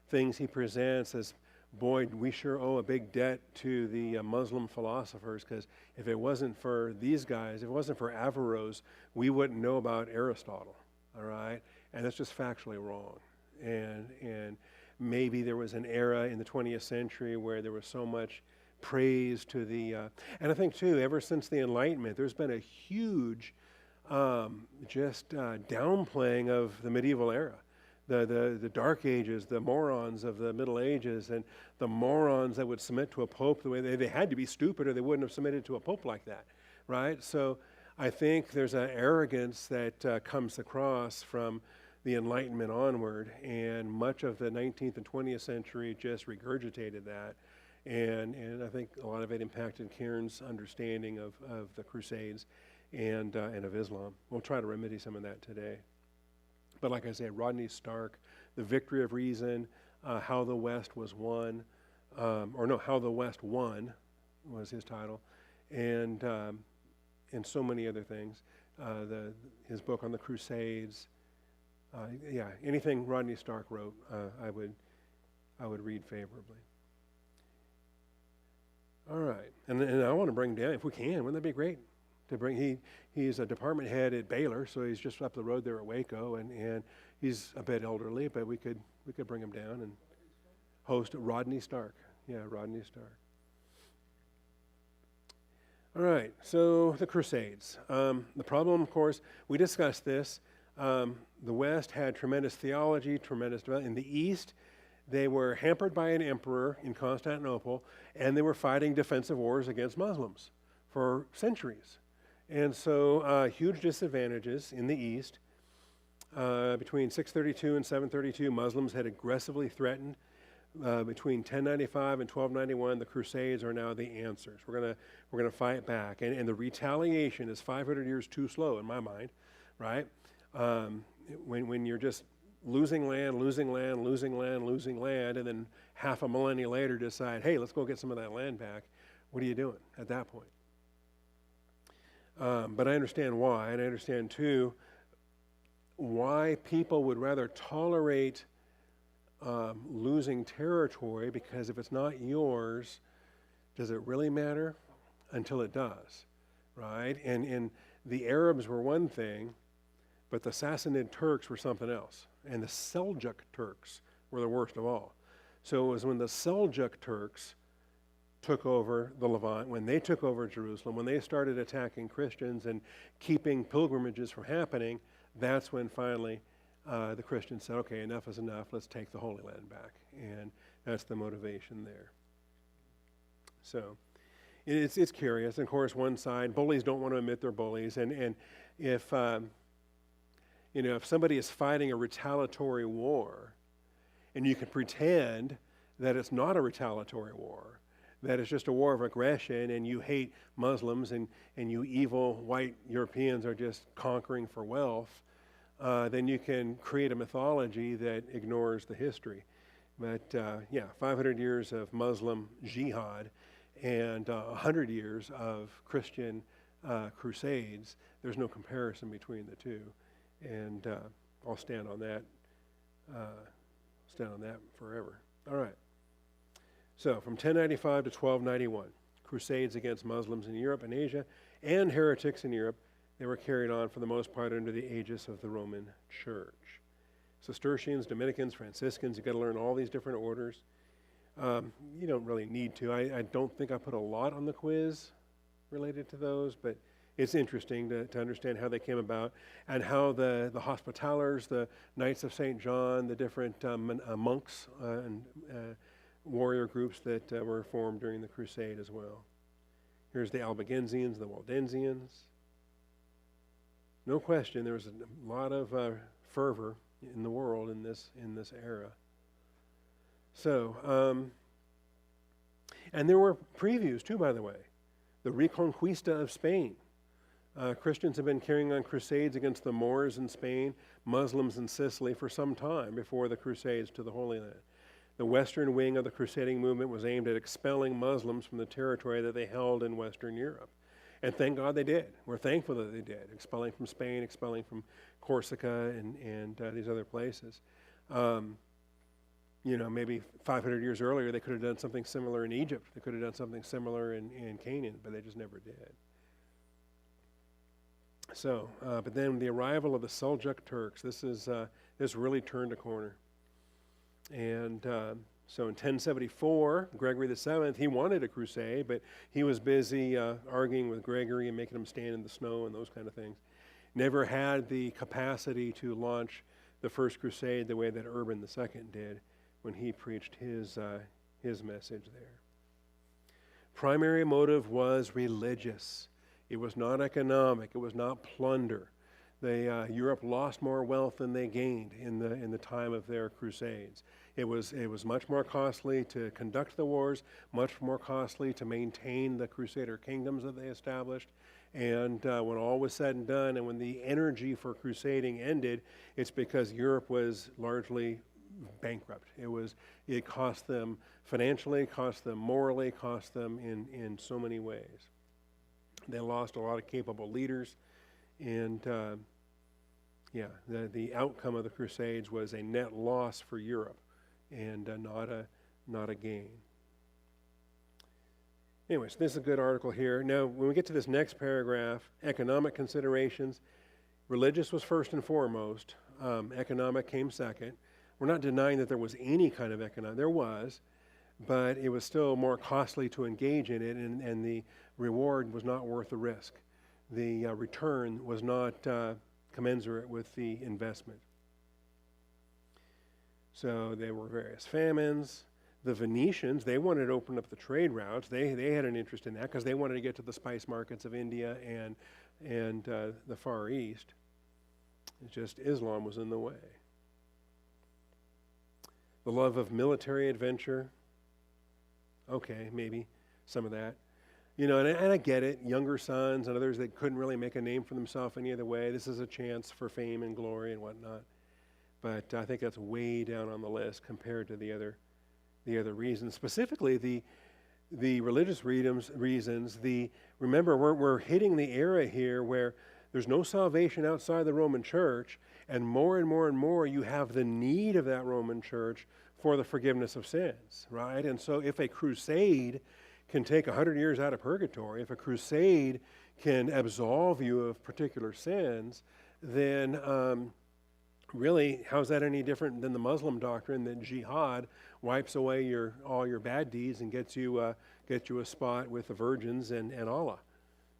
things he presents as, boy, we sure owe a big debt to the Muslim philosophers, because if it wasn't for these guys, if it wasn't for Averroes, we wouldn't know about Aristotle, all right? And that's just factually wrong. And maybe there was an era in the 20th century where there was so much praise to the, and I think too, ever since the Enlightenment, there's been a huge downplaying of the medieval era. The Dark Ages, the morons of the Middle Ages, and the morons that would submit to a pope the way they had to be stupid or they wouldn't have submitted to a pope like that, right? So I think there's an arrogance that comes across from the Enlightenment onward, and much of the 19th and 20th century just regurgitated that. And I think a lot of it impacted Cairns' understanding of the Crusades and of Islam. We'll try to remedy some of that today. But like I said, Rodney Stark, The Victory of Reason, How the West Was Won, How the West Won was his title, and so many other things. His book on the Crusades, anything Rodney Stark wrote, I would read favorably. All right, and I want to bring down, if we can, wouldn't that be great? To bring, he's a department head at Baylor, so he's just up the road there at Waco, and he's a bit elderly, but we could bring him down and host Rodney Stark. Yeah, Rodney Stark. All right, so the Crusades. The problem, of course, we discussed this. The West had tremendous theology, tremendous development. In the East, they were hampered by an emperor in Constantinople, and they were fighting defensive wars against Muslims for centuries. And so huge disadvantages in the East. Between 632 and 732, Muslims had aggressively threatened. Between 1095 and 1291, the Crusades are now the answers. We're gonna fight back, and the retaliation is 500 years too slow in my mind, right? When you're just losing land, and then half a millennia later decide, hey, let's go get some of that land back. What are you doing at that point? But I understand why, and I understand too why people would rather tolerate losing territory, because if it's not yours, does it really matter? Until it does, right? And the Arabs were one thing, but the Sassanid Turks were something else. And the Seljuk Turks were the worst of all. So it was when the Seljuk Turks took over the Levant, when they took over Jerusalem, when they started attacking Christians and keeping pilgrimages from happening, that's when finally the Christians said, okay, enough is enough, let's take the Holy Land back. And that's the motivation there. So it's curious. And of course, one side, bullies don't want to admit they're bullies. And if somebody is fighting a retaliatory war, and you can pretend that it's not a retaliatory war, that it's just a war of aggression, and you hate Muslims, and you evil white Europeans are just conquering for wealth, then you can create a mythology that ignores the history. But 500 years of Muslim jihad and 100 years of Christian crusades, there's no comparison between the two. And I'll stand on that forever. All right. So from 1095 to 1291, crusades against Muslims in Europe and Asia and heretics in Europe, they were carried on for the most part under the aegis of the Roman Church. Cistercians, Dominicans, Franciscans, you've got to learn all these different orders. You don't really need to. I don't think I put a lot on the quiz related to those, but it's interesting to understand how they came about and how the Hospitallers, the Knights of St. John, the different monks and warrior groups that were formed during the crusade as well. Here's the Albigensians, the Waldensians. No question, there was a lot of fervor in the world in this era. So, and there were previews too, by the way. The Reconquista of Spain. Christians have been carrying on crusades against the Moors in Spain, Muslims in Sicily for some time before the crusades to the Holy Land. The western wing of the crusading movement was aimed at expelling Muslims from the territory that they held in Western Europe. And thank God they did. We're thankful that they did, expelling from Spain, expelling from Corsica and these other places. Maybe 500 years earlier, they could have done something similar in Egypt. They could have done something similar in Canaan, but they just never did. So, but then the arrival of the Seljuk Turks, this really turned a corner. And so in 1074, Gregory VII, he wanted a crusade, but he was busy arguing with Gregory and making him stand in the snow and those kind of things. Never had the capacity to launch the first crusade the way that Urban II did when he preached his message there. Primary motive was religious. It was not economic. It was not plunder. Europe lost more wealth than they gained in the time of their crusades. It was much more costly to conduct the wars, much more costly to maintain the Crusader kingdoms that they established. And when all was said and done, and when the energy for crusading ended, it's because Europe was largely bankrupt. It cost them financially, cost them morally, cost them in so many ways. They lost a lot of capable leaders, and the outcome of the Crusades was a net loss for Europe, and not a gain. Anyways, this is a good article here. Now, when we get to this next paragraph, economic considerations, religious was first and foremost. Economic came second. We're not denying that there was any kind of economic. There was, but it was still more costly to engage in it, and the reward was not worth the risk. The return was not commensurate with the investment. So there were various famines. The Venetians, they wanted to open up the trade routes. They had an interest in that because they wanted to get to the spice markets of India and the Far East. It's just Islam was in the way. The love of military adventure. Okay, maybe some of that. You know, and I get it. Younger sons and others that couldn't really make a name for themselves any other way. This is a chance for fame and glory and whatnot. But I think that's way down on the list compared to the other reasons. Specifically, the religious reasons. Remember, we're hitting the era here where there's no salvation outside the Roman Church, and more and more you have the need of that Roman Church for the forgiveness of sins, right? And so if a crusade can take 100 years out of purgatory, if a crusade can absolve you of particular sins, then really, how's that any different than the Muslim doctrine that jihad wipes away all your bad deeds and gets you a spot with the virgins and Allah?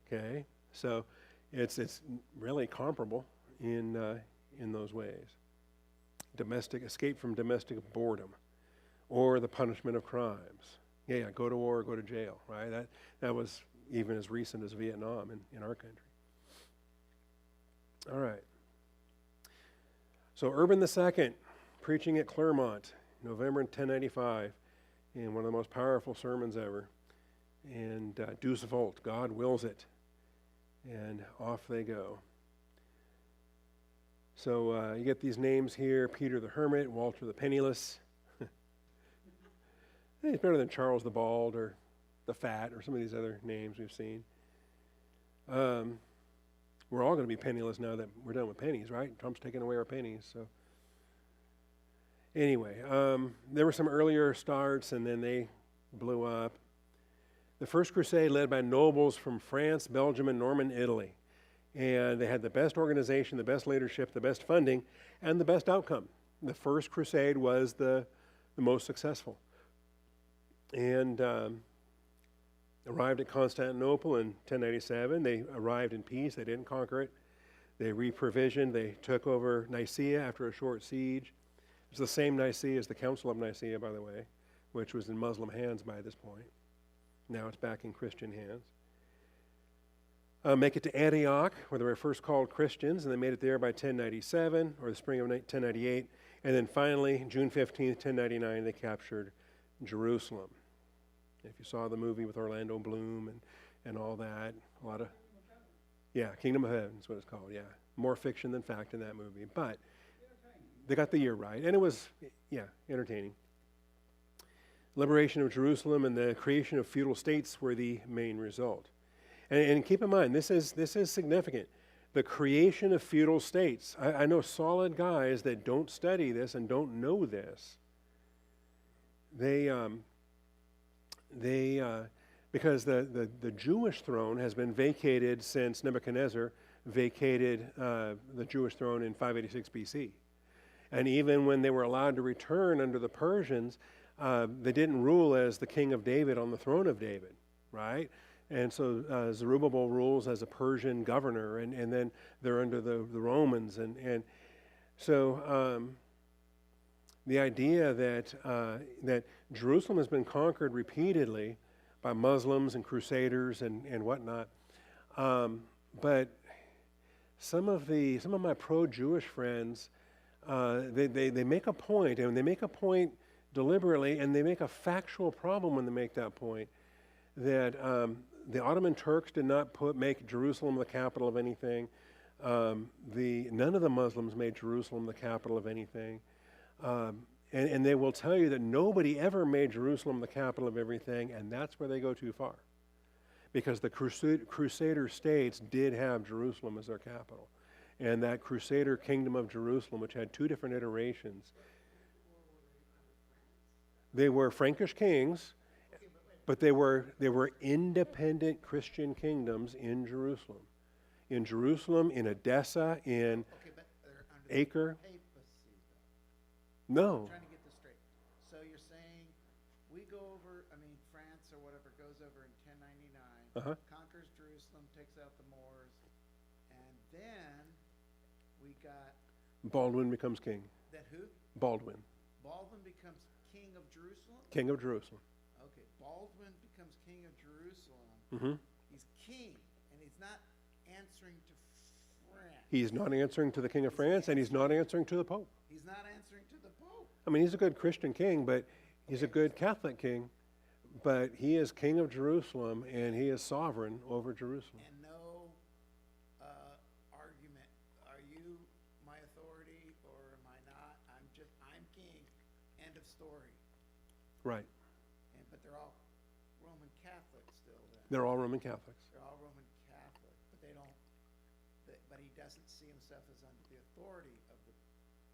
Okay, so it's really comparable in those ways. Escape from domestic boredom, or the punishment of crimes. Yeah, go to war or go to jail, right? That was even as recent as Vietnam in our country. All right. So Urban II, preaching at Claremont, November 1095, in one of the most powerful sermons ever. And Deus Vult, God wills it. And off they go. So you get these names here: Peter the Hermit, Walter the Penniless. It's better than Charles the Bald or the Fat or some of these other names we've seen. We're all going to be penniless now that we're done with pennies, right? Trump's taking away our pennies. So anyway, there were some earlier starts, and then they blew up. The First Crusade led by nobles from France, Belgium, and Norman Italy. And they had the best organization, the best leadership, the best funding, and the best outcome. The First Crusade was the most successful. And arrived at Constantinople in 1097. They arrived in peace. They didn't conquer it. They reprovisioned. They took over Nicaea after a short siege. It's the same Nicaea as the Council of Nicaea, by the way, which was in Muslim hands by this point. Now it's back in Christian hands. Make it to Antioch, where they were first called Christians, and they made it there by 1097, or the spring of 1098. And then finally, June 15th, 1099, they captured Jerusalem. If you saw the movie with Orlando Bloom and all that, a lot of, Kingdom of Heaven is what it's called, yeah. More fiction than fact in that movie. But they got the year right, and it was, entertaining. Liberation of Jerusalem and the creation of feudal states were the main result. And keep in mind, this is significant. The creation of feudal states. I know solid guys that don't study this and don't know this. Because the Jewish throne has been vacated since Nebuchadnezzar vacated the Jewish throne in 586 BC. And even when they were allowed to return under the Persians, they didn't rule as the king of David on the throne of David, right? And so Zerubbabel rules as a Persian governor, and then they're under the Romans. And so the idea that Jerusalem has been conquered repeatedly by Muslims and Crusaders and whatnot, but some of my pro-Jewish friends, they make a point, and they make a point deliberately, and they make a factual problem when they make that point, that the Ottoman Turks did not make Jerusalem the capital of anything. None of the Muslims made Jerusalem the capital of anything. And they will tell you that nobody ever made Jerusalem the capital of everything, and that's where they go too far. Because the Crusader states did have Jerusalem as their capital. And that Crusader kingdom of Jerusalem, which had two different iterations, they were Frankish kings, but they were independent Christian kingdoms in Jerusalem. In Jerusalem, in Edessa, in Acre. No. I'm trying to get this straight. So you're saying we go over, France or whatever goes over in 1099, conquers Jerusalem, takes out the Moors, and then we got... Baldwin becomes king. That who? Baldwin. Baldwin becomes king of Jerusalem? King of Jerusalem. Okay, Baldwin becomes king of Jerusalem. Mm-hmm. He's king, and he's not answering to France. He's not answering to the King of France, and he's not answering to the Pope. He's not answering to the Pope. I mean, he's a good Christian king, but he's a good Catholic king. But he is king of Jerusalem, and he is sovereign over Jerusalem. And no argument. Are you my authority or am I not? I'm king. End of story. Right. But they're all Roman Catholics still then. They're all Roman Catholics. They're all Roman Catholic, but they don't, but he doesn't see himself as under the authority of the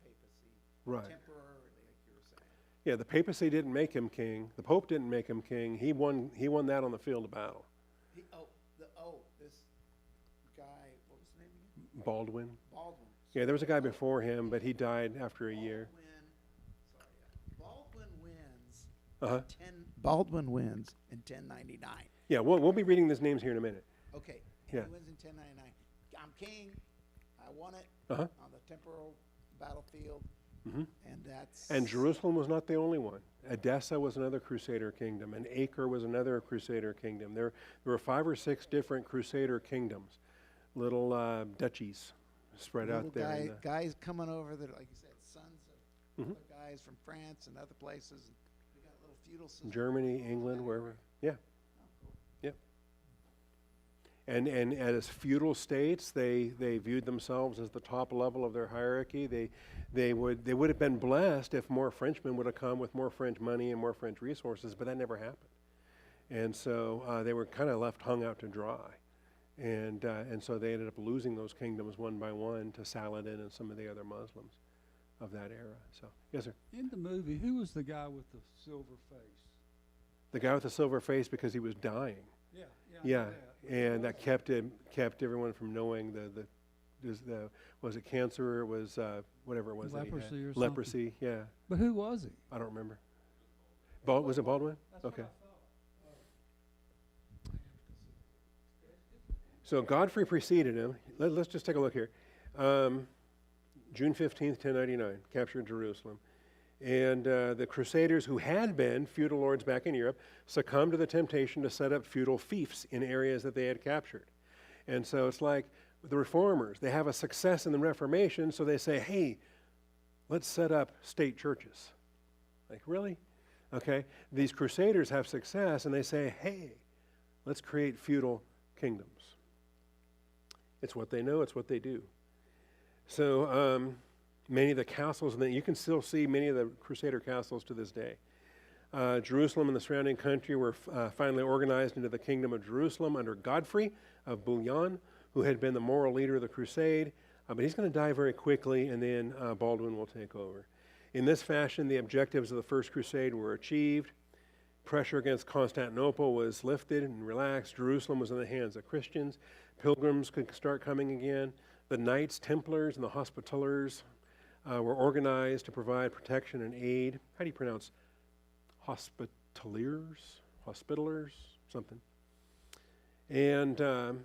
papacy. Right. Temporarily, like you were saying. Yeah, the papacy didn't make him king. The Pope didn't make him king. He won that on the field of battle. This guy, what was his name again? Baldwin. Baldwin. Yeah, there was a guy before him, but he died after a year. Baldwin wins. Uh-huh. Baldwin wins in 1099. Yeah, we'll be reading these names here in a minute. Okay. Yeah. He wins in 1099. I'm king. I won it Uh-huh. on the temporal battlefield. Mm-hmm. And that's. And Jerusalem was not the only one. Edessa was another Crusader kingdom, and Acre was another Crusader kingdom. There were 5 or 6 different Crusader kingdoms, little duchies spread out there. Guys coming over that, like you said, sons of Mhm. other guys from France and other places. We got little feudal systems. Germany, England, wherever. Yeah. Yep. And as feudal states, they viewed themselves as the top level of their hierarchy. They would have been blessed if more Frenchmen would have come with more French money and more French resources, but that never happened. And so they were kind of left hung out to dry. And so they ended up losing those kingdoms one by one to Saladin and some of the other Muslims of that era. So, yes, sir. In the movie, who was the guy with the silver face? The guy with the silver face because he was dying. Yeah. Yeah, and that kept everyone from knowing was it cancer or it was whatever it was that he Leprosy had. or something. Leprosy, yeah. But who was he? I don't remember. Was it Baldwin? Okay. So Godfrey preceded him. Let's just take a look here. June 15th, 1099, captured Jerusalem. And the Crusaders, who had been feudal lords back in Europe, succumbed to the temptation to set up feudal fiefs in areas that they had captured. And so it's like the Reformers. They have a success in the Reformation, so they say, hey, let's set up state churches. Like, really? Okay. These Crusaders have success, and they say, hey, let's create feudal kingdoms. It's what they know. It's what they do. So many of the castles, and you can still see many of the Crusader castles to this day. Jerusalem and the surrounding country were finally organized into the Kingdom of Jerusalem under Godfrey of Bouillon, who had been the moral leader of the crusade. But he's going to die very quickly, and then Baldwin will take over. In this fashion, the objectives of the First Crusade were achieved. Pressure against Constantinople was lifted and relaxed. Jerusalem was in the hands of Christians. Pilgrims could start coming again. The Knights Templars and the Hospitallers were organized to provide protection and aid. How do you pronounce Hospitallers? Hospitallers? Something. And and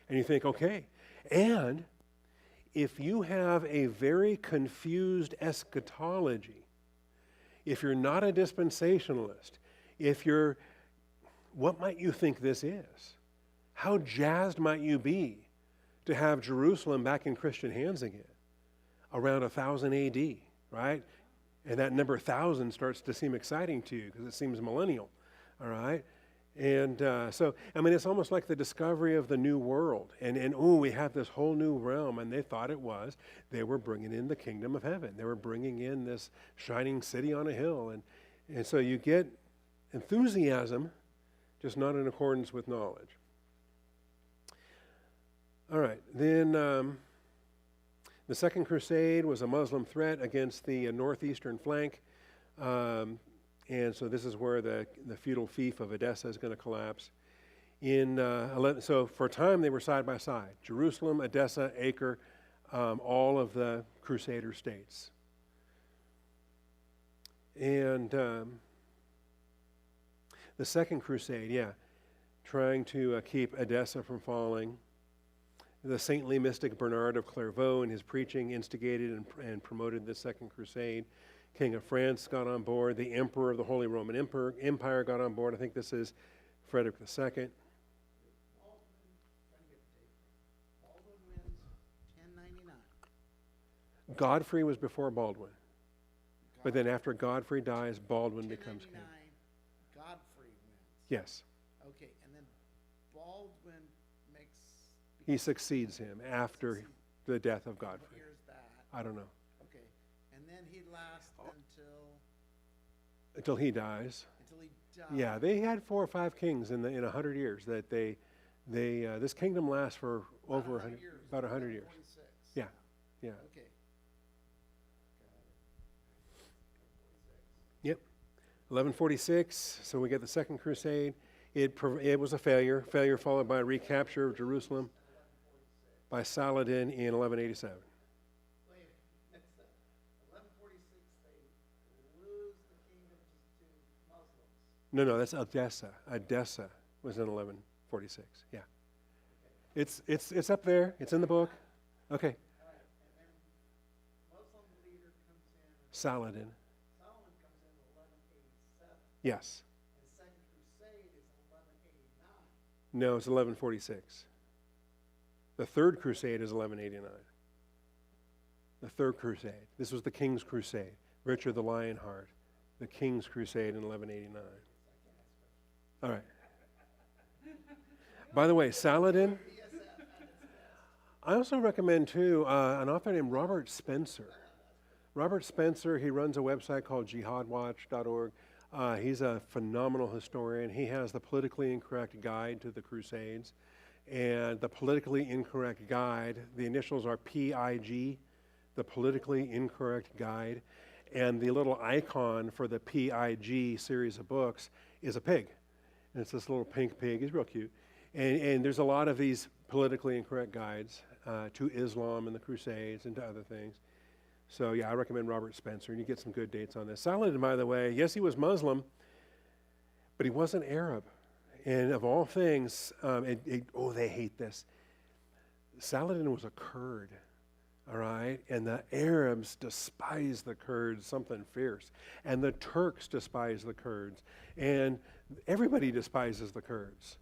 you think, okay. And if you have a very confused eschatology, if you're not a dispensationalist, what might you think this is? How jazzed might you be to have Jerusalem back in Christian hands again around 1000 AD, right? And that number 1,000 starts to seem exciting to you because it seems millennial, all right? And it's almost like the discovery of the new world. And we have this whole new realm, and they thought it was. They were bringing in the kingdom of heaven. They were bringing in this shining city on a hill. And so you get enthusiasm, just not in accordance with knowledge. All right, then the Second Crusade was a Muslim threat against the northeastern flank. And so this is where the feudal fief of Edessa is going to collapse. So for a time they were side by side. Jerusalem, Edessa, Acre, all of the Crusader states. And the Second Crusade, trying to keep Edessa from falling. The saintly mystic Bernard of Clairvaux in his preaching instigated and promoted the Second Crusade. King of France got on board. The Emperor of the Holy Roman Empire got on board. I think this is Frederick II. Baldwin wins Godfrey was before Baldwin. But then after Godfrey dies, Baldwin becomes king. 1099, Godfrey wins. Yes. Okay, and then Baldwin makes. He succeeds him after the death of Godfrey. What year is that? I don't know. Okay, and then he lasts Until he dies. until he dies. Yeah, they had 4 or 5 kings in 100 years. That this kingdom lasts for over 100 years. about 100 years. 46. Yeah, yeah. Okay. Yep. 1146. So we get the Second Crusade. It was a failure. Failure followed by a recapture of Jerusalem by Saladin in 1187. Wait, it's 1146. They lose the kingdom to Muslims. No, that's Edessa. Edessa was in 1146. Yeah. It's up there. It's in the book. Okay. All right, and then Muslim leader comes in. Saladin. Solomon comes in 1187. Yes. And Second Crusade is 1189. No, it's 1146. The Third Crusade is 1189. The Third Crusade. This was the King's Crusade. Richard the Lionheart. The King's Crusade in 1189. All right. By the way, Saladin. I also recommend, too, an author named Robert Spencer. Robert Spencer, he runs a website called jihadwatch.org. He's a phenomenal historian. He has the Politically Incorrect Guide to the Crusades. And the Politically Incorrect Guide, the initials are PIG, the Politically Incorrect Guide. And the little icon for the PIG series of books is a pig. And it's this little pink pig. He's real cute. And there's a lot of these politically incorrect guides to Islam and the Crusades and to other things. So, yeah, I recommend Robert Spencer, and you get some good dates on this. Saladin, by the way, yes, he was Muslim, but he wasn't Arab. And of all things, they hate this. Saladin was a Kurd, all right? And the Arabs despise the Kurds, something fierce. And the Turks despise the Kurds. And everybody despises the Kurds.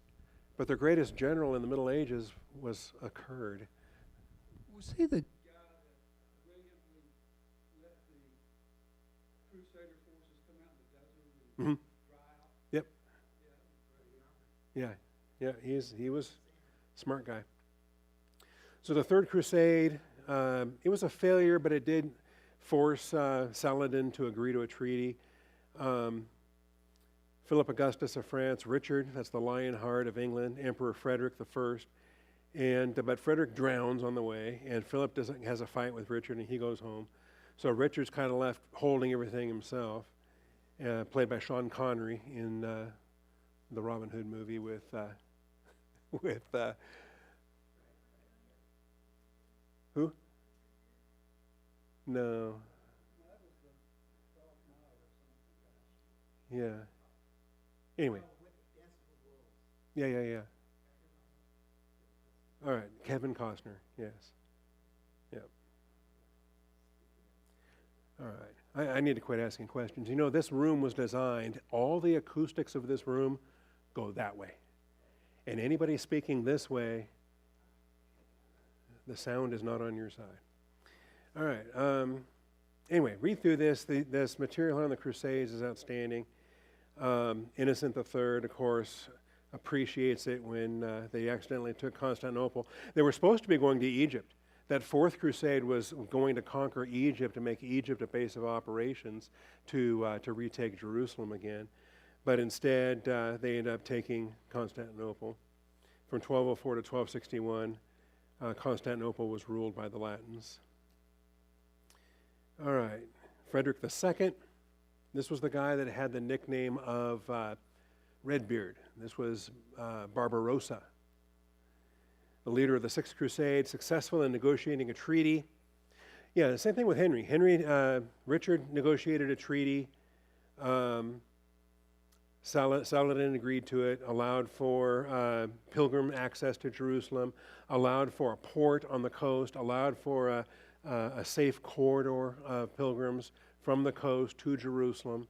But their greatest general in the Middle Ages was a Kurd. Was he the guy that brilliantly let the Crusader forces come out in the desert and dry out? Yep. Yeah. Yeah, he was a smart guy. So the Third Crusade, it was a failure, but it did force Saladin to agree to a treaty. Philip Augustus of France, Richard, that's the Lionheart of England, Emperor Frederick I, but Frederick drowns on the way, and Philip has a fight with Richard, and he goes home. So Richard's kind of left holding everything himself, played by Sean Connery in the Robin Hood movie with who? No. Yeah. Anyway. Yeah. All right, Kevin Costner, yes. Yep. All right, I need to quit asking questions. You know, this room was designed, all the acoustics of this room go that way. And anybody speaking this way, the sound is not on your side. All right, anyway, read through this. This material on the Crusades is outstanding. Innocent III, of course, appreciates it when they accidentally took Constantinople. They were supposed to be going to Egypt. That Fourth Crusade was going to conquer Egypt and make Egypt a base of operations to retake Jerusalem again. But instead, they ended up taking Constantinople. From 1204 to 1261, Constantinople was ruled by the Latins. All right, Frederick II. This was the guy that had the nickname of Redbeard. This was Barbarossa, the leader of the Sixth Crusade, successful in negotiating a treaty. Yeah, the same thing with Henry. Richard negotiated a treaty. Saladin agreed to it, allowed for pilgrim access to Jerusalem, allowed for a port on the coast, allowed for a safe corridor of pilgrims from the coast to Jerusalem.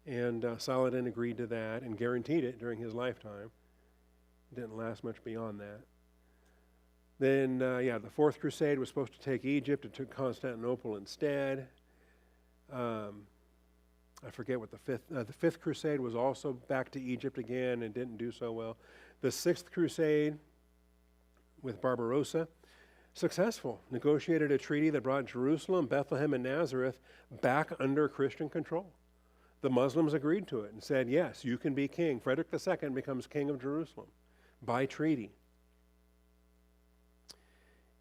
And Saladin agreed to that and guaranteed it during his lifetime. It didn't last much beyond that. Then, the Fourth Crusade was supposed to take Egypt. It took Constantinople instead. I forget what the Fifth Crusade was also back to Egypt again and didn't do so well. The Sixth Crusade with Barbarossa, successful. Negotiated a treaty that brought Jerusalem, Bethlehem, and Nazareth back under Christian control. The Muslims agreed to it and said, yes, you can be king. Frederick II becomes king of Jerusalem by treaty.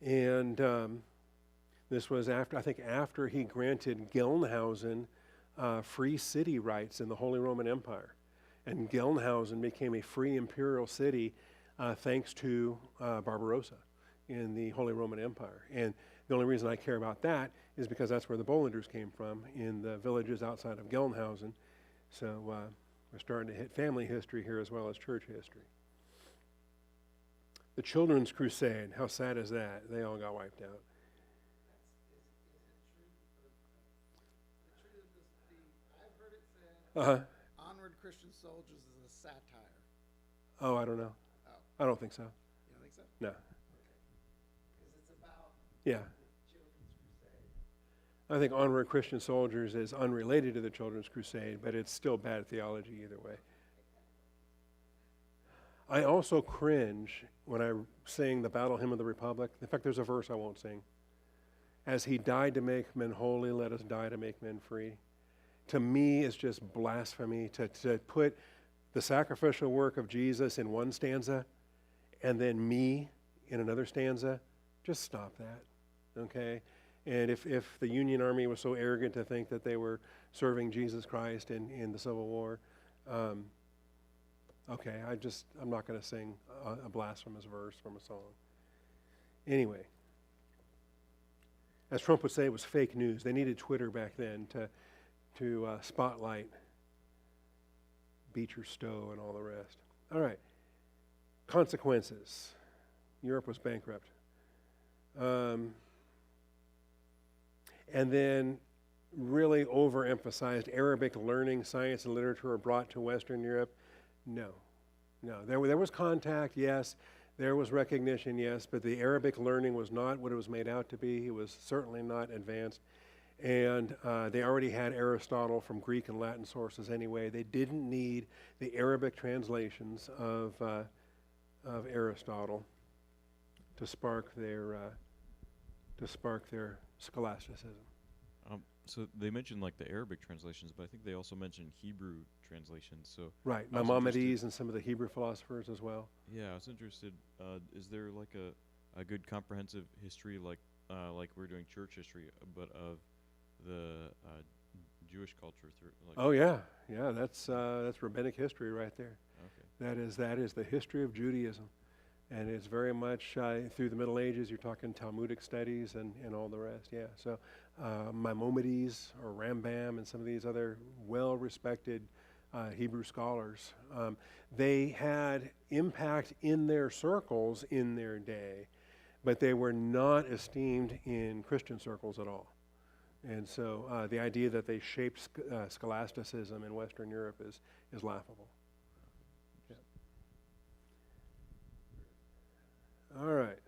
And this was after he granted Gelnhausen free city rights in the Holy Roman Empire. And Gelnhausen became a free imperial city thanks to Barbarossa in the Holy Roman Empire. And the only reason I care about that is because that's where the Bollanders came from, in the villages outside of Gelnhausen. So we're starting to hit family history here as well as church history. The Children's Crusade, how sad is that? They all got wiped out. I've heard it said, Onward Christian Soldiers is a satire. Oh, I don't know. Oh. I don't think so. You don't think so? No. Okay. Because it's about Yeah. Children's Crusade. I think Onward Christian Soldiers is unrelated to the Children's Crusade, but it's still bad theology either way. I also cringe when I sing the Battle Hymn of the Republic. In fact, there's a verse I won't sing. As he died to make men holy, let us die to make men free. To me, it's just blasphemy to put the sacrificial work of Jesus in one stanza and then me in another stanza. Just stop that, okay? And if the Union Army was so arrogant to think that they were serving Jesus Christ in the Civil War, okay, I'm not going to sing a blasphemous verse from a song. Anyway, as Trump would say, it was fake news. They needed Twitter back then to spotlight Beecher Stowe and all the rest. All right, consequences. Europe was bankrupt. And then really overemphasized Arabic learning, science, and literature were brought to Western Europe. No. There was contact, yes. There was recognition, yes. But the Arabic learning was not what it was made out to be. It was certainly not advanced. And they already had Aristotle from Greek and Latin sources anyway. They didn't need the Arabic translations of Aristotle to spark their scholasticism. So they mentioned like the Arabic translations, but I think they also mentioned Hebrew translations. So Right, I was Maimonides interested- and some of the Hebrew philosophers as well. Yeah, I was interested. Is there like a good comprehensive history, like we're doing church history, but of the Jewish culture through? Like, Oh yeah, that's rabbinic history right there. okay. That is the history of Judaism, and it's very much through the Middle Ages. You're talking Talmudic studies and all the rest. Yeah, so Maimonides or Rambam and some of these other well-respected Hebrew scholars, they had impact in their circles in their day, but they were not esteemed in Christian circles at all. And so the idea that they shaped scholasticism in Western Europe is laughable. Yeah. All right.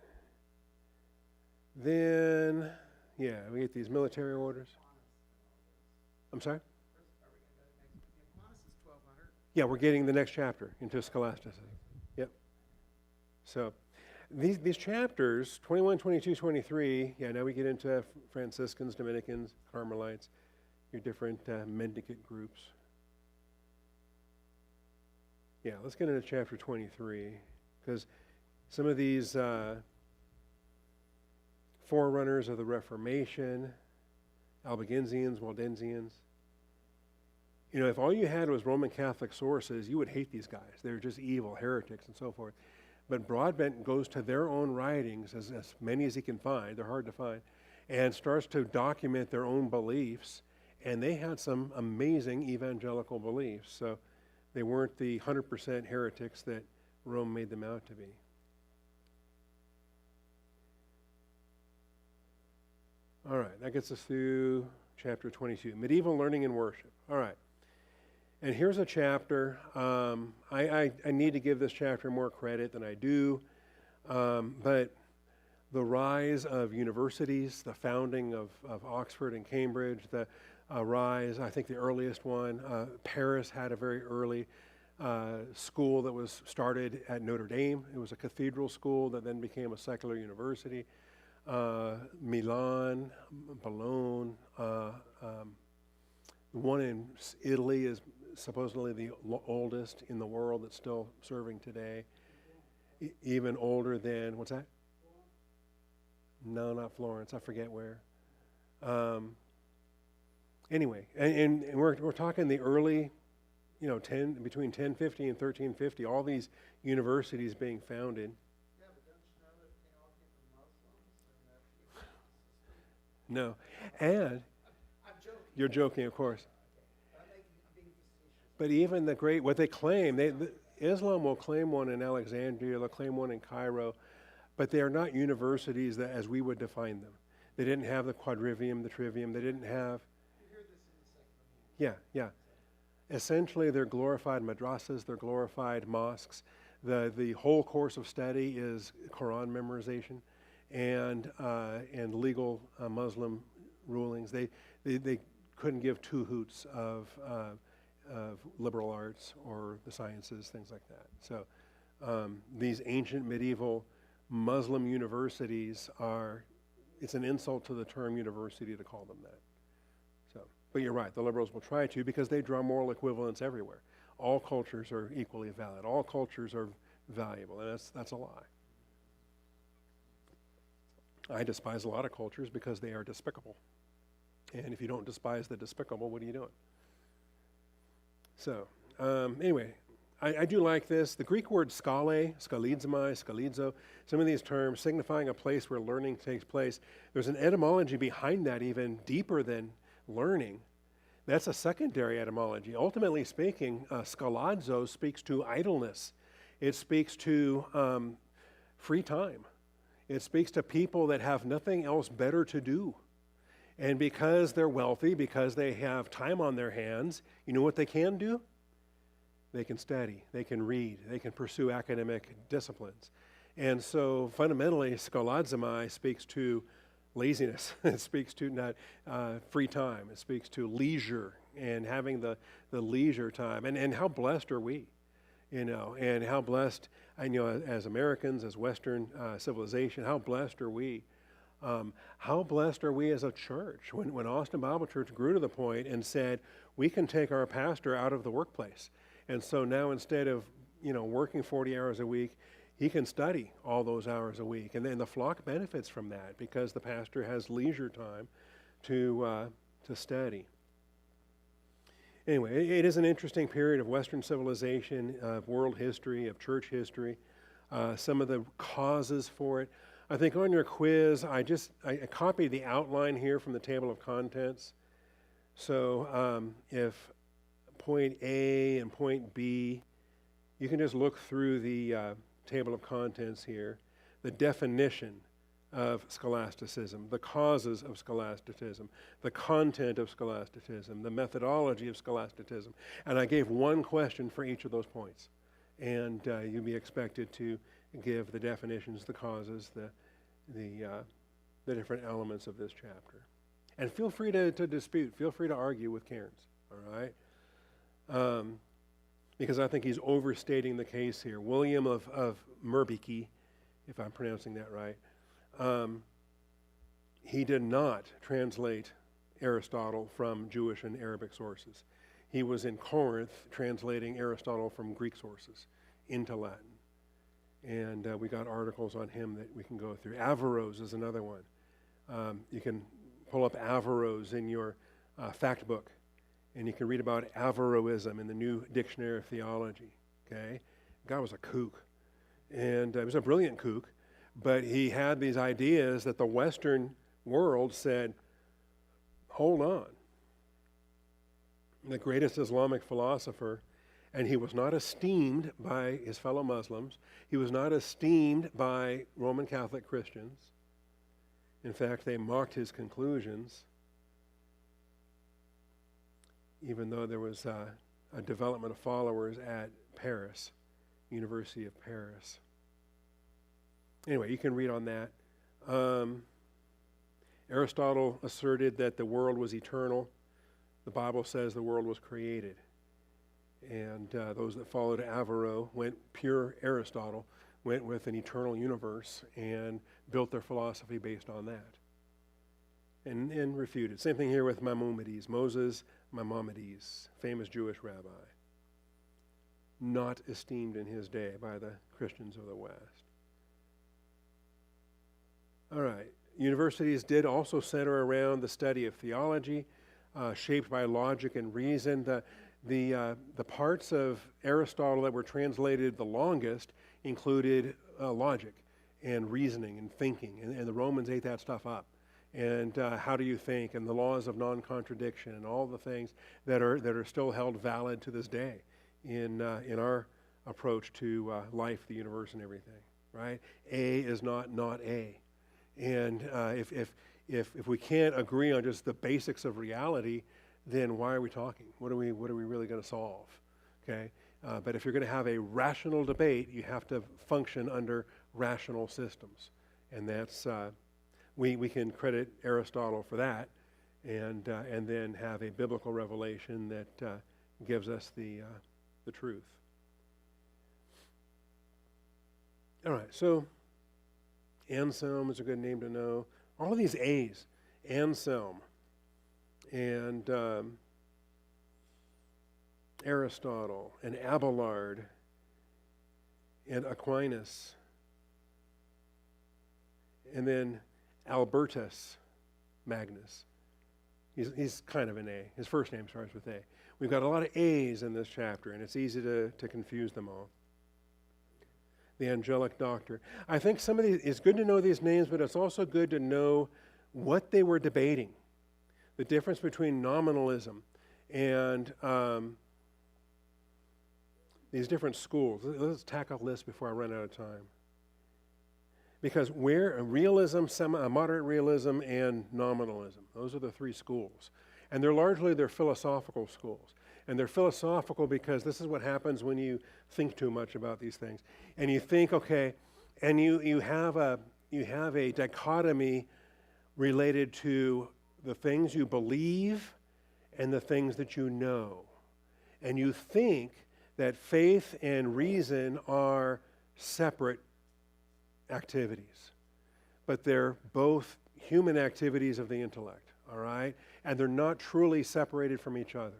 Then, we get these military orders. I'm sorry? Aquinas is 1200. Yeah, we're getting the next chapter into scholasticism. Yep. So these chapters, 21, 22, 23, now we get into Franciscans, Dominicans, Carmelites, your different mendicant groups. Yeah, let's get into chapter 23, because some of these forerunners of the Reformation, Albigensians, Waldensians, if all you had was Roman Catholic sources, you would hate these guys. They're just evil, heretics, and so forth. But Broadbent goes to their own writings, as many as he can find, they're hard to find, and starts to document their own beliefs. And they had some amazing evangelical beliefs. So they weren't the 100% heretics that Rome made them out to be. All right, that gets us through chapter 22, Medieval Learning and Worship. All right. And here's a chapter. I need to give this chapter more credit than I do, but the rise of universities, the founding of Oxford and Cambridge, the rise, I think the earliest one, Paris had a very early school that was started at Notre Dame. It was a cathedral school that then became a secular university. Milan, Bologna, the one in Italy is supposedly the oldest in the world that's still serving today. Even older than, what's that? No, not Florence. I forget where. Anyway, and we're talking the early, between 1050 and 1350, all these universities being founded. Yeah, but don't you know that they all came from Muslims and that No. And I'm joking. you're joking, of course. I'm being facetious. But even what they claim, Islam will claim one in Alexandria, they'll claim one in Cairo, but they are not universities that as we would define them. They didn't have the quadrivium, the trivium, they didn't have, You hear this in the second meeting. yeah. Essentially, they're glorified madrasas, they're glorified mosques. The whole course of study is Quran memorization and legal Muslim rulings. They couldn't give two hoots of liberal arts or the sciences, things like that. So these ancient medieval Muslim universities it's an insult to the term university to call them that. So, but you're right, the liberals will try to because they draw moral equivalence everywhere. All cultures are equally valid. All cultures are valuable, and that's a lie. I despise a lot of cultures because they are despicable. And if you don't despise the despicable, what are you doing? So, anyway, I do like this. The Greek word skale, skalizomai, skalizo, some of these terms signifying a place where learning takes place. There's an etymology behind that even deeper than learning. That's a secondary etymology. Ultimately speaking, skalazo speaks to idleness. It speaks to free time. It speaks to people that have nothing else better to do. And because they're wealthy, because they have time on their hands, you know what they can do? They can study, they can read, they can pursue academic disciplines. And so fundamentally, skoladzomai speaks to laziness. It speaks to not free time. It speaks to leisure and having the leisure time. And how blessed are we? And how blessed, as Americans, as Western civilization, how blessed are we? How blessed are we as a church when Austin Bible Church grew to the point and said, we can take our pastor out of the workplace. And so now instead of, working 40 hours a week, he can study all those hours a week. And then the flock benefits from that because the pastor has leisure time to study. Anyway, it is an interesting period of Western civilization, of world history, of church history, some of the causes for it. I think on your quiz, I copied the outline here from the table of contents. So if point A and point B, you can just look through the table of contents here. The definition of scholasticism, the causes of scholasticism, the content of scholasticism, the methodology of scholasticism. And I gave one question for each of those points. And you'll be expected to give the definitions, the causes, the different elements of this chapter. And feel free to dispute. Feel free to argue with Cairns, all right? Because I think he's overstating the case here. William of Murbiki, if I'm pronouncing that right, he did not translate Aristotle from Jewish and Arabic sources. He was in Corinth translating Aristotle from Greek sources into Latin. And we got articles on him that we can go through. Averroes is another one. You can pull up Averroes in your fact book, and you can read about Averroism in the New Dictionary of Theology. Okay, the guy was a kook, and he was a brilliant kook, but he had these ideas that the Western world said, hold on. The greatest Islamic philosopher, and he was not esteemed by his fellow Muslims. He was not esteemed by Roman Catholic Christians. In fact, they mocked his conclusions, even though there was a development of followers at Paris, University of Paris. Anyway, you can read on that. Aristotle asserted that the world was eternal. The Bible says the world was created. And those that followed Averroes pure Aristotle, went with an eternal universe and built their philosophy based on that. And refuted. Same thing here with Maimonides, Moses Maimonides, famous Jewish rabbi. Not esteemed in his day by the Christians of the West. All right. Universities did also center around the study of theology, shaped by logic and reason. The parts of Aristotle that were translated the longest included logic and reasoning and thinking, and the Romans ate that stuff up. And how do you think, and the laws of non-contradiction, and all the things that are still held valid to this day in our approach to life, the universe, and everything. Right? A is not A. And if we can't agree on just the basics of reality, then why are we talking? What are we really going to solve? Okay. But if you're going to have a rational debate, you have to function under rational systems, and that's we can credit Aristotle for that, and then have a biblical revelation that gives us the truth. All right, so Anselm is a good name to know. All of these A's, Anselm and Aristotle and Abelard and Aquinas, and then Albertus Magnus. He's kind of an A. His first name starts with A. We've got a lot of A's in this chapter, and it's easy to confuse them all. The angelic doctor. I think some of these, it's good to know these names, but it's also good to know what they were debating. The difference between nominalism and these different schools. Let's tackle this before I run out of time. Because realism, moderate realism, and nominalism, those are the three schools. And they're philosophical schools. And they're philosophical because this is what happens when you think too much about these things. And you think, okay, and you have a dichotomy related to the things you believe and the things that you know. And you think that faith and reason are separate activities. But they're both human activities of the intellect, all right? And they're not truly separated from each other.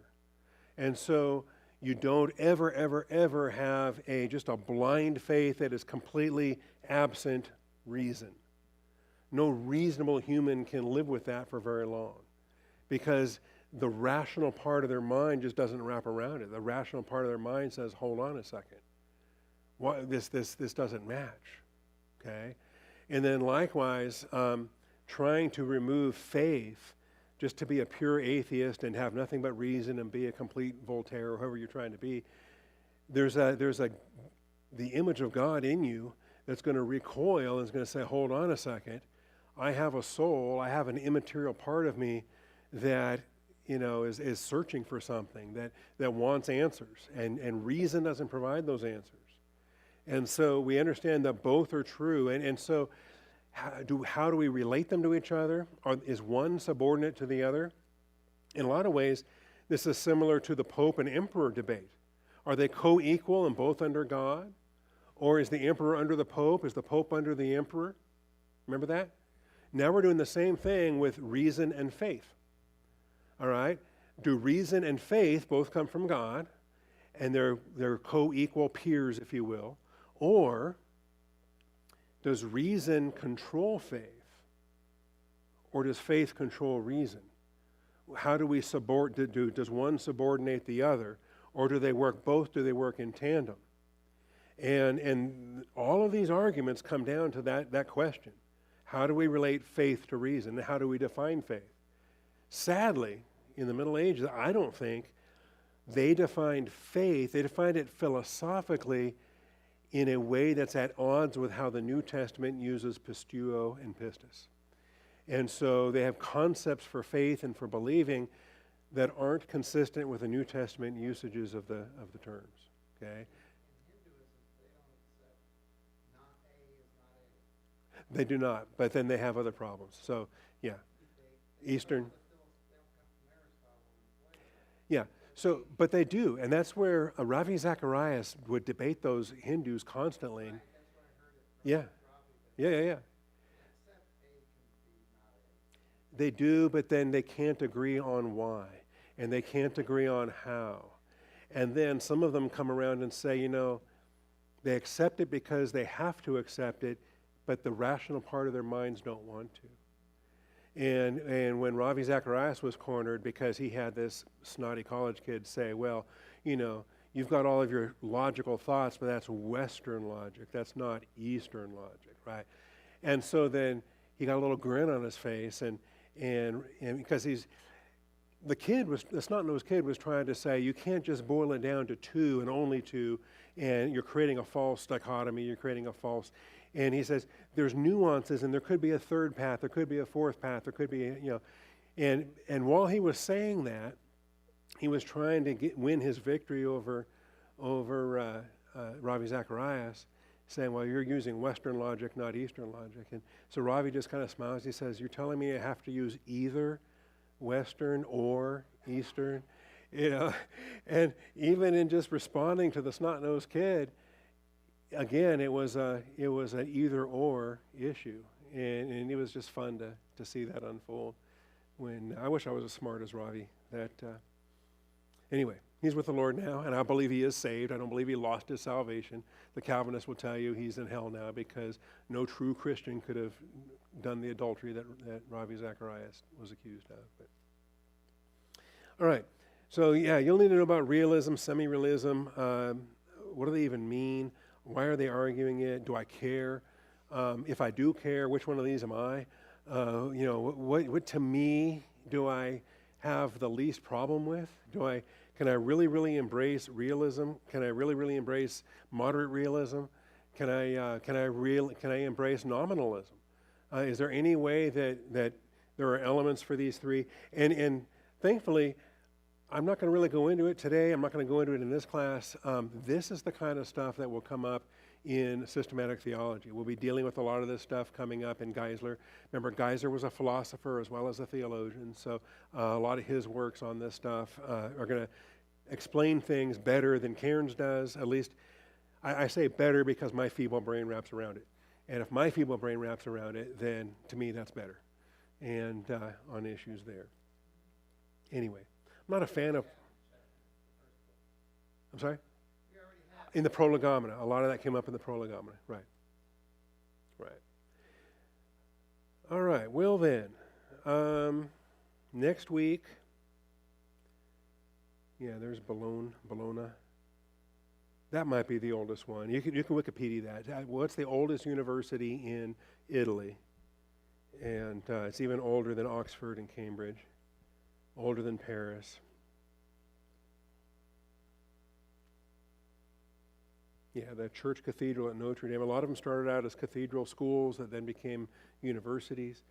And so you don't ever have just a blind faith that is completely absent reason. No reasonable human can live with that for very long, because the rational part of their mind just doesn't wrap around it. The rational part of their mind says, hold on a second. This doesn't match, okay? And then likewise, trying to remove faith just to be a pure atheist and have nothing but reason and be a complete Voltaire or whoever you're trying to be, there's the image of God in you that's going to recoil and is going to say, hold on a second, I have a soul, I have an immaterial part of me that is searching for something, that wants answers, and reason doesn't provide those answers. And so we understand that both are true, and so how do we relate them to each other? Is one subordinate to the other? In a lot of ways, this is similar to the Pope and Emperor debate. Are they co-equal and both under God? Or is the Emperor under the Pope? Is the Pope under the Emperor? Remember that? Now we're doing the same thing with reason and faith. All right? Do reason and faith both come from God, and they're co-equal peers, if you will? Or does reason control faith? Or does faith control reason? How do we does one subordinate the other? Or do they work both? Do they work in tandem? And all of these arguments come down to that question. How do we relate faith to reason? How do we define faith? Sadly, in the Middle Ages, I don't think they defined faith, they defined it philosophically in a way that's at odds with how the New Testament uses pistuo and pistis. And so they have concepts for faith and for believing that aren't consistent with the New Testament usages of the terms. Okay? In Hinduism, they don't accept not A is not A. They do not, but then they have other problems. So, yeah, Eastern. Yeah, so, but they do, and that's where Ravi Zacharias would debate those Hindus constantly. Yeah, yeah. They do, but then they can't agree on why, and they can't agree on how. And then some of them come around and say, they accept it because they have to accept it, but the rational part of their minds don't want to. And when Ravi Zacharias was cornered because he had this snotty college kid say, well, you've got all of your logical thoughts, but that's Western logic. That's not Eastern logic, right? And so then he got a little grin on his face, and because the snot-nosed kid was trying to say, you can't just boil it down to two and only two, and you're creating a false dichotomy, you're creating a false. And he says, there's nuances, and there could be a third path, there could be a fourth path, there could be, and while he was saying that, he was trying to win his victory over Ravi Zacharias, saying, well, you're using Western logic, not Eastern logic. And so Ravi just kind of smiles. He says, you're telling me I have to use either Western or Eastern? And even in just responding to the snot-nosed kid, again, it was an either-or issue, and it was just fun to see that unfold. When I wish I was as smart as Ravi. Anyway, he's with the Lord now, and I believe he is saved. I don't believe he lost his salvation. The Calvinists will tell you he's in hell now because no true Christian could have done the adultery that Ravi Zacharias was accused of. But. All right, so yeah, you'll need to know about realism, semi-realism. What do they even mean? Why are they arguing it? Do I care? If I do care, which one of these am I? What to me do I have the least problem with? Can I really, really embrace realism? Can I really, really embrace moderate realism? Can I embrace nominalism? Is there any way that there are elements for these three? And thankfully, I'm not going to really go into it today. I'm not going to go into it in this class. This is the kind of stuff that will come up in systematic theology. We'll be dealing with a lot of this stuff coming up in Geisler. Remember, Geisler was a philosopher as well as a theologian, so a lot of his works on this stuff are going to explain things better than Cairns does. At least, I say better because my feeble brain wraps around it. And if my feeble brain wraps around it, then to me that's better. And on issues there. Anyway. I'm not a fan of. I'm sorry? In the Prolegomena. A lot of that came up in the Prolegomena. Right. All right. Well then, next week. Yeah, there's Bologna. That might be the oldest one. You can Wikipedia that. What's the oldest university in Italy? And it's even older than Oxford and Cambridge. Older than Paris. Yeah, the church cathedral at Notre Dame. A lot of them started out as cathedral schools that then became universities.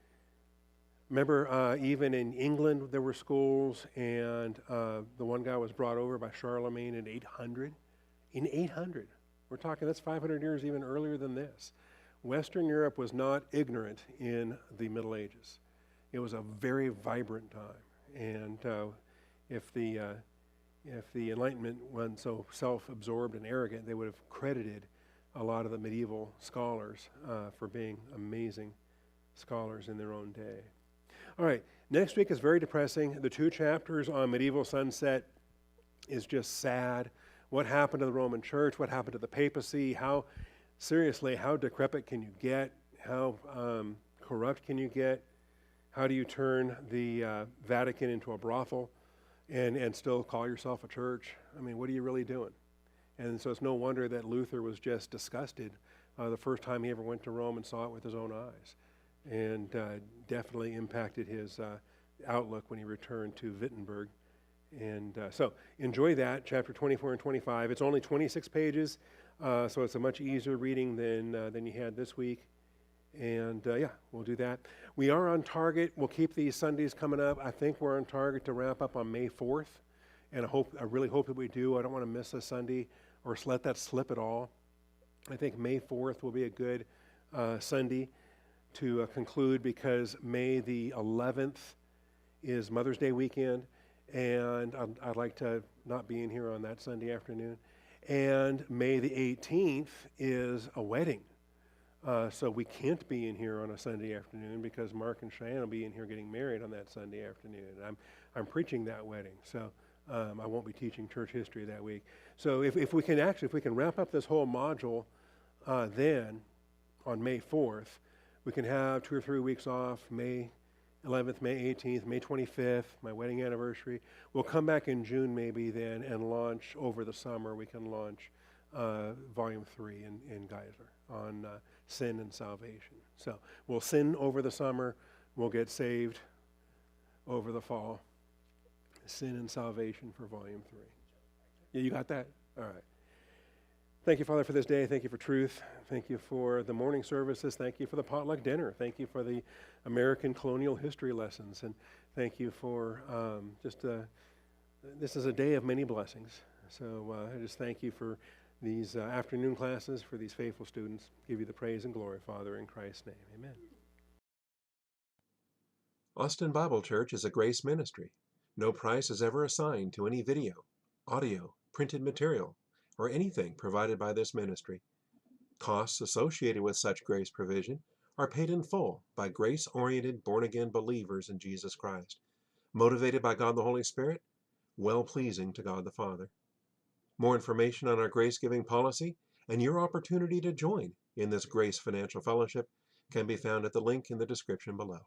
Remember, even in England there were schools, and the one guy was brought over by Charlemagne in 800. In 800. We're talking, that's 500 years even earlier than this. Western Europe was not ignorant in the Middle Ages. It was a very vibrant time. And if the Enlightenment wasn't so self-absorbed and arrogant, they would have credited a lot of the medieval scholars for being amazing scholars in their own day. All right, next week is very depressing. The 2 chapters on medieval sunset is just sad. What happened to the Roman Church? What happened to the papacy? How decrepit can you get? How corrupt can you get? How do you turn the Vatican into a brothel and still call yourself a church? I mean, what are you really doing? And so it's no wonder that Luther was just disgusted the first time he ever went to Rome and saw it with his own eyes. And definitely impacted his outlook when he returned to Wittenberg. And so enjoy that, chapter 24 and 25. It's only 26 pages, so it's a much easier reading than you had this week. And yeah, we'll do that. We are on target. We'll keep these Sundays coming up. I think we're on target to wrap up on May 4th. And I really hope that we do. I don't want to miss a Sunday or let that slip at all. I think May 4th will be a good Sunday. to conclude because May the 11th is Mother's Day weekend, and I'd like to not be in here on that Sunday afternoon. And May the 18th is a wedding. So we can't be in here on a Sunday afternoon because Mark and Cheyenne will be in here getting married on that Sunday afternoon. I'm preaching that wedding, so I won't be teaching church history that week. So if we can wrap up this whole module then on May 4th, we can have 2 or 3 weeks off, May 11th, May 18th, May 25th, my wedding anniversary. We'll come back in June maybe then and launch over the summer. We can launch Volume 3 in Geisler on sin and salvation. So we'll sin over the summer. We'll get saved over the fall. Sin and salvation for Volume 3. Yeah, you got that? All right. Thank you, Father, for this day. Thank you for truth. Thank you for the morning services. Thank you for the potluck dinner. Thank you for the American colonial history lessons. And thank you for this is a day of many blessings. So I just thank you for these afternoon classes, for these faithful students. Give you the praise and glory, Father, in Christ's name. Amen. Austin Bible Church is a grace ministry. No price is ever assigned to any video, audio, printed material, or anything provided by this ministry. Costs associated with such grace provision are paid in full by grace-oriented born-again believers in Jesus Christ, motivated by God the Holy Spirit, well-pleasing to God the Father. More information on our grace-giving policy and your opportunity to join in this Grace Financial Fellowship can be found at the link in the description below.